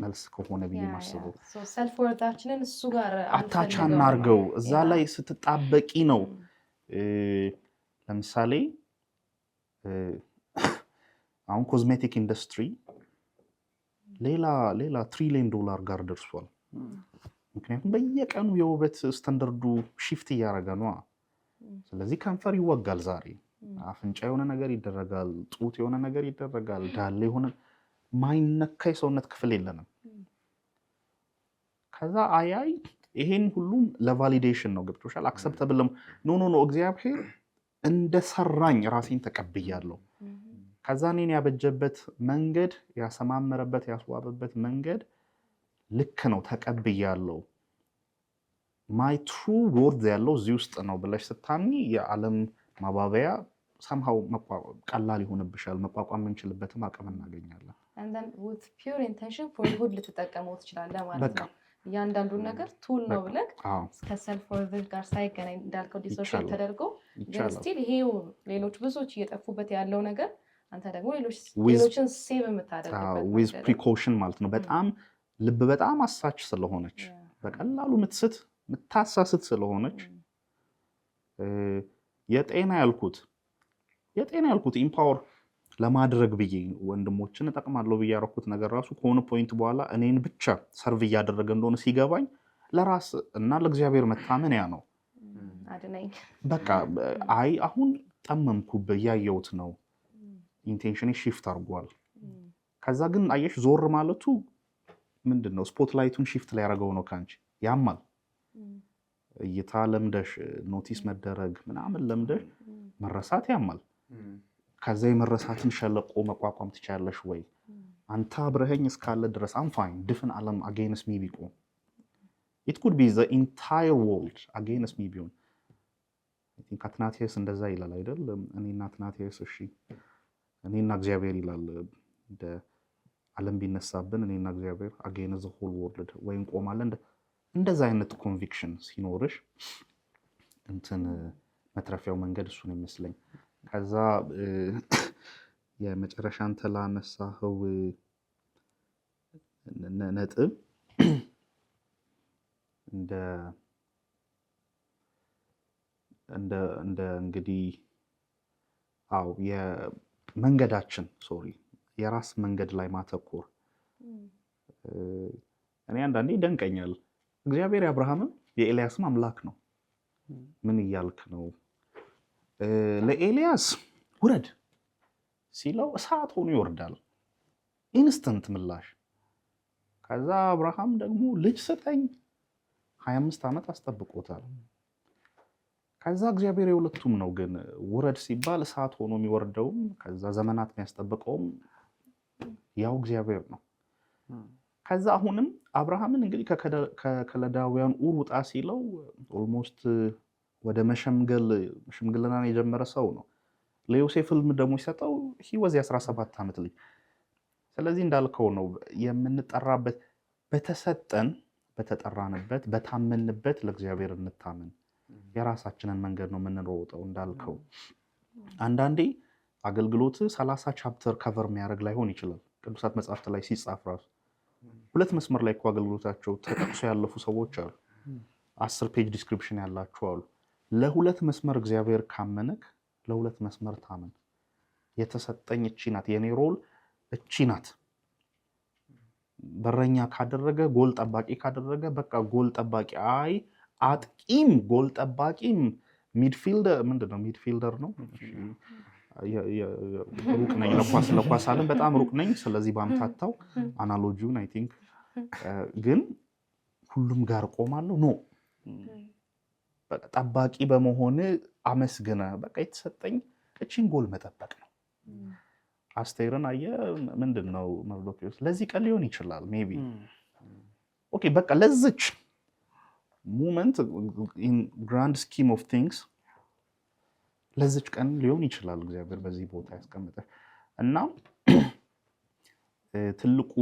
መልስ ከሆነ ብዬ ማስበው። ሰልፍ ወርዳችንን እሱ ጋር አታች እናርገው። እዛ ላይ ስትጣበቂ ነው። ለምሳሌ አሁን ኮዝሜቲክ ኢንዱስትሪ ሌላ $1 ትሪሊየን ጋር ደርሷል። ምክንያቱም በየቀኑ የውበት ስታንዳርዱ ሺፍት እያደረገ ነው። ስለዚህ ከንፈር ይወጋል ዛሬ አፍንጫ የሆነ ነገር ይደረጋል ጡት የሆነ ነገር ይደረጋል ዳሌ የሆነ ማይነካ የሰውነት ክፍል የለንም ከዛ አያይ ይሄን ሁሉም ለቫሊዴሽን ነው ገብቶሻል አክሰፕተብል ኖ እግዚአብሔር እንደሰራኝ ራሴን ተቀብያለሁ ከዛ እኔን ያበጀበት መንገድ ያሰማመረበት ያስዋበበት መንገድ ልክ ነው ተቀብያለሁ ማይ ትሩ ወርድ ያለው እዚህ ውስጥ ነው ብለሽ ስታምኒ የዓለም ማባበያ somehow ቀላል ይሆንብሻል መቋቋም እንችልበትም አቅም እናገኛለን and then with pure intention for good ልትጠቀመው ትችላለህ ማለት ነው ያንዳንዱን ነገር ቱል ነው ብለህ ከሰልፍ ወርዝ ጋር ሳይገናኝ እንዳልከው ዲሶሺየት ተደርጎ ግን ስቲል ይሄው ሌሎች ብዙዎች እየጠፉበት ያለው ነገር አንተ ደግሞ ሌሎችን ሴቭ የምታደርግበት with precaution ማለት ነው በጣም ልብ በጣም አሳች ስለሆነች በቀላሉ ምታሳስት ስለሆነች የጤና ያልኩት ኢምፓወር ለማድረግ ብዬ ወንድሞችን እጠቅማለሁ ብዬ ያረኩት ነገር ራሱ ከሆነ ፖይንት በኋላ እኔን ብቻ ሰርቭ እያደረገ እንደሆነ ሲገባኝ ለራስ እና ለእግዚአብሔር መታመን ያ ነው አድነኝ በቃ አይ አሁን ጠመምኩብ ያየሁት ነው ኢንቴንሽን shift አድርጓል ከዛ ግን አየሽ ዞር ማለቱ ምንድነው ስፖትላይቱን shift ላይ ያደረገው ነው ካንቺ ያማል እይታ ለምደሽ ኖቲስ መደረግ ምናምን ለምደሽ መረሳት ያማል ከዛ የመረሳትን ሸለቆ መቋቋም ትችያለሽ ወይ አንተ አብረኸኝ እስካለ ድረስ I'm fine ድፍን ዓለም against me ቢቆም it could be the entire world against me ቢሆን I think አትናቴስ እንደዛ ይላል አይደል እኔና አትናቴስ እሺ እኔና እግዚአብሔር ይላል እንደ ዓለም ቢነሳብን እኔና እግዚአብሔር against the whole world ወይ እንቆማለን እንደዛ አይነት ኮንቪክሽን ሲኖርሽ እንትን መትረፊያው መንገድ እሱ ነው የሚመስለኝ ከዛ የመጨረሻን ተላነሳው ነጥብ እንደ እንግዲህ የመንገዳችን የራስ መንገድ ላይ ማተኮር እኔ አንዳንዴ ይደንቀኛል እግዚአብሔር የአብርሃምም የኤልያስም አምላክ ነው ምን እያልክ ነው ለኤልያስ ውረድ ሲለው እሳት ሆኖ ይወርዳል ኢንስተንት ምላሽ ከዛ አብርሃም ደግሞ ልጅ ስጠኝ 25 ዓመት አስጠብቆታል ከዛ እግዚአብሔር የሁለቱም ነው ግን ውረድ ሲባል እሳት ሆኖ የሚወርደው ከዛ ዘመናት የሚያስጠብቀውም ያው እግዚአብሔር ነው ከዛ አሁንም አብርሃምን እንግዲህ ከከለዳውያን ኡር ውጣ ሲለው ኦልሞስት ወደ ሽምግልናን የጀመረ ሰው ነው ለዮሴፍ ህልም ደግሞ ሲሰጠው he was 17 ዓመት ልጅ ስለዚህ እንዳልከው ነው የምንጠራበት በተጠራንበት በታመንበት ለእግዚአብሔር እንታመን የራሳችንን መንገድ ነው የምንሮጠው እንዳልከው አንዳንዴ አገልግሎት 30 ቻፕተር ከቨር የሚያደርግ ላይሆን ይችላል ቅዱሳት መጻሕፍት ላይ ሲጻፍ ራሱ 2 መስመር ላይ አገልግሎታቸው ተጠቅሶ ያለፉ ሰዎች አሉ 10 ፔጅ ዲስክሪፕሽን ያላቸው አሉ ለ2 መስመር እግዚአብሔር ካመነክ ለ2 መስመር ታመን የተሰጠኝ እቺ ናት የኔ ሮል እቺ ናት በረኛ ካደረገ ጎል ጠባቂ ካደረገ በቃ ጎል ጠባቂ አይ አጥቂም ጎል ጠባቂም ሚድፊልደር ምንድነው ሚድፊልደር ነው ሩቅ ነኝ ለኳስ አለም በጣም ሩቅ ነኝ ስለዚህ ባምታታው አናሎጂውን አይ ቲንክ ግን ሁሉም ጋር ቆማለሁ ኖ በቃ ጠባቂ በመሆን አመስግነ በቃ የተሰጠኝ እቺን ጎል መጠበቅ ነው አስቴርን አየ ምንድነው መርዶክዮስ ለዚህ ቀን ሊሆን ይችላል ሜቢ ኦኬ በቃ ለዚች ሞመንት ኢን ግራንድ ስኪም ኦፍ ቲንግስ ለዚች ቀን ሊሆን ይችላል እግዚአብሔር በዚህ ቦታ ያስቀምጠ እና ትልቁ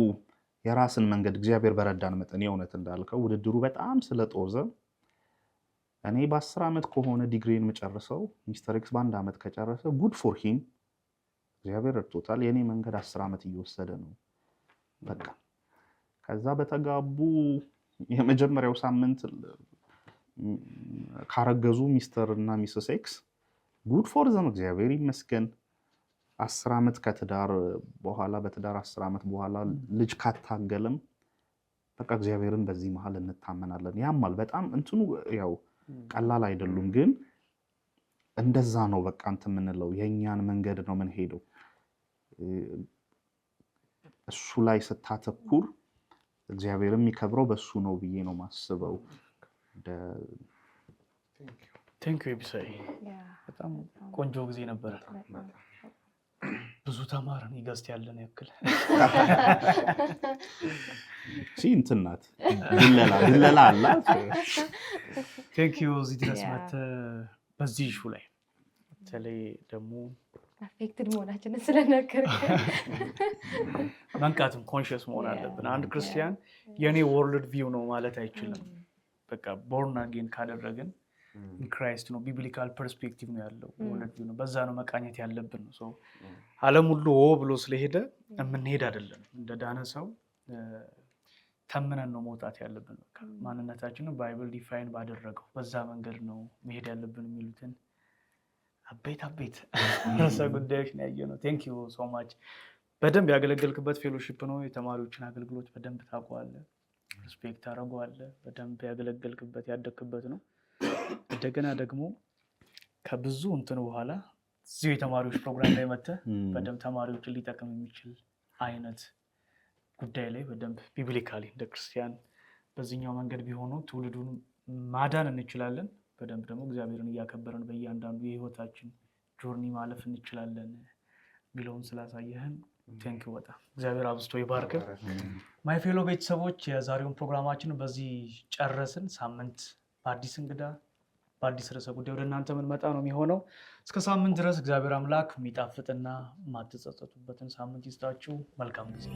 የራስን መንገድ እግዚአብሔር በረዳን መጠን የእውነት እንዳልከው ውድድሩ በጣም ስለጦዘ እኔ በ10 ዓመት ከሆነ ዲግሪን መጨረሰው ሚስተር ኤክስ በ1 ዓመት ከጨረሰ ጉድ ፎር ሂም እግዚአብሔር ረድቶታል የኔ መንገድ 10 ዓመት እየወሰደ ነው በቃ ከዛ በተጋቡ የመጀመሪያው ሳምንት ካረገዙ ሚስተር እና ሚስስ ኤክስ ጉድ ፎር ዘም እግዚአብሔር ይመስገን 10 ዓመት ከትዳር በኋላ በትዳር 10 ዓመት በኋላ ልጅ ካታገለም በቃ እግዚአብሔርን በዚህ መሃል እንታመናለን ያማል በጣም እንትኑ ያው ቀላል አይደሉም ግን እንደዛ ነው በቃ እንትን የምንለው የእኛን መንገድ ነው ምን ሄደው እሱ ላይ ስታተኩር እግዚአብሔር የሚከብረው በሱ ነው ብዬ ነው ማስበው። ቴንክ ዩ ቢሳይ በጣም ቆንጆ ጊዜ ነበር። ብዙ ተማርን ይገስት ያለን ያክል እንትን ናት ድለላ አላት። ቴንክ ዩ እዚህ ድረስ መተህ በዚህ ኢሹ ላይ በተለይ ደግሞ አፌክትድ መሆናችንን ስለነገርከን መንቃትም ኮንሽስ መሆን አለብን። አንድ ክርስቲያን የኔ ወርልድ ቪው ነው ማለት አይችልም። በቃ ቦርን አጌን ካደረግን ክራይስት ነው ቢብሊካል ፐርስፔክቲቭ ነው ያለው ወርልድ ቪው ነው። በዛ ነው መቃኘት ያለብን ነው። ሶ ዓለም ሁሉ ብሎ ስለሄደ የምንሄድ አይደለም። እንደ ዳነ ሰው ተምነን ነው መውጣት ያለብን። በቃ ማንነታችንን ባይብል ዲፋይን ባደረገው በዛ መንገድ ነው መሄድ ያለብን የሚሉትን አቤት ርዕሰ ጉዳዮች ነው ያየነው። ቴንክ ዩ ሶ ማች። በደንብ ያገለገልክበት ፌሎሺፕ ነው። የተማሪዎችን አገልግሎት በደንብ ታውቀዋለህ፣ ሪስፔክት ታደርገዋለህ። በደንብ ያገለገልክበት ያደግክበት ነው። እንደገና ደግሞ ከብዙ እንትን በኋላ እዚሁ የተማሪዎች ፕሮግራም ላይ መጥተህ በደንብ ተማሪዎችን ሊጠቅም የሚችል አይነት ጉዳይ ላይ በደንብ ቢብሊካሊ እንደ ክርስቲያን በዚህኛው መንገድ ቢሆኑ ትውልዱን ማዳን እንችላለን። በደንብ ደግሞ እግዚአብሔርን እያከበረን በእያንዳንዱ የህይወታችን ጆርኒ ማለፍ እንችላለን የሚለውን ስላሳየህን ቴንኪው በጣም እግዚአብሔር አብዝቶ ይባርክ። ማይ ፌሎ ቤተሰቦች የዛሬውን ፕሮግራማችን በዚህ ጨረስን። ሳምንት በአዲስ እንግዳ በአዲስ ርዕሰ ጉዳይ ወደ እናንተ የምንመጣ ነው የሚሆነው። እስከ ሳምንት ድረስ እግዚአብሔር አምላክ የሚጣፍጥና የማትጸጸቱበትን ሳምንት ይስጣችሁ። መልካም ጊዜ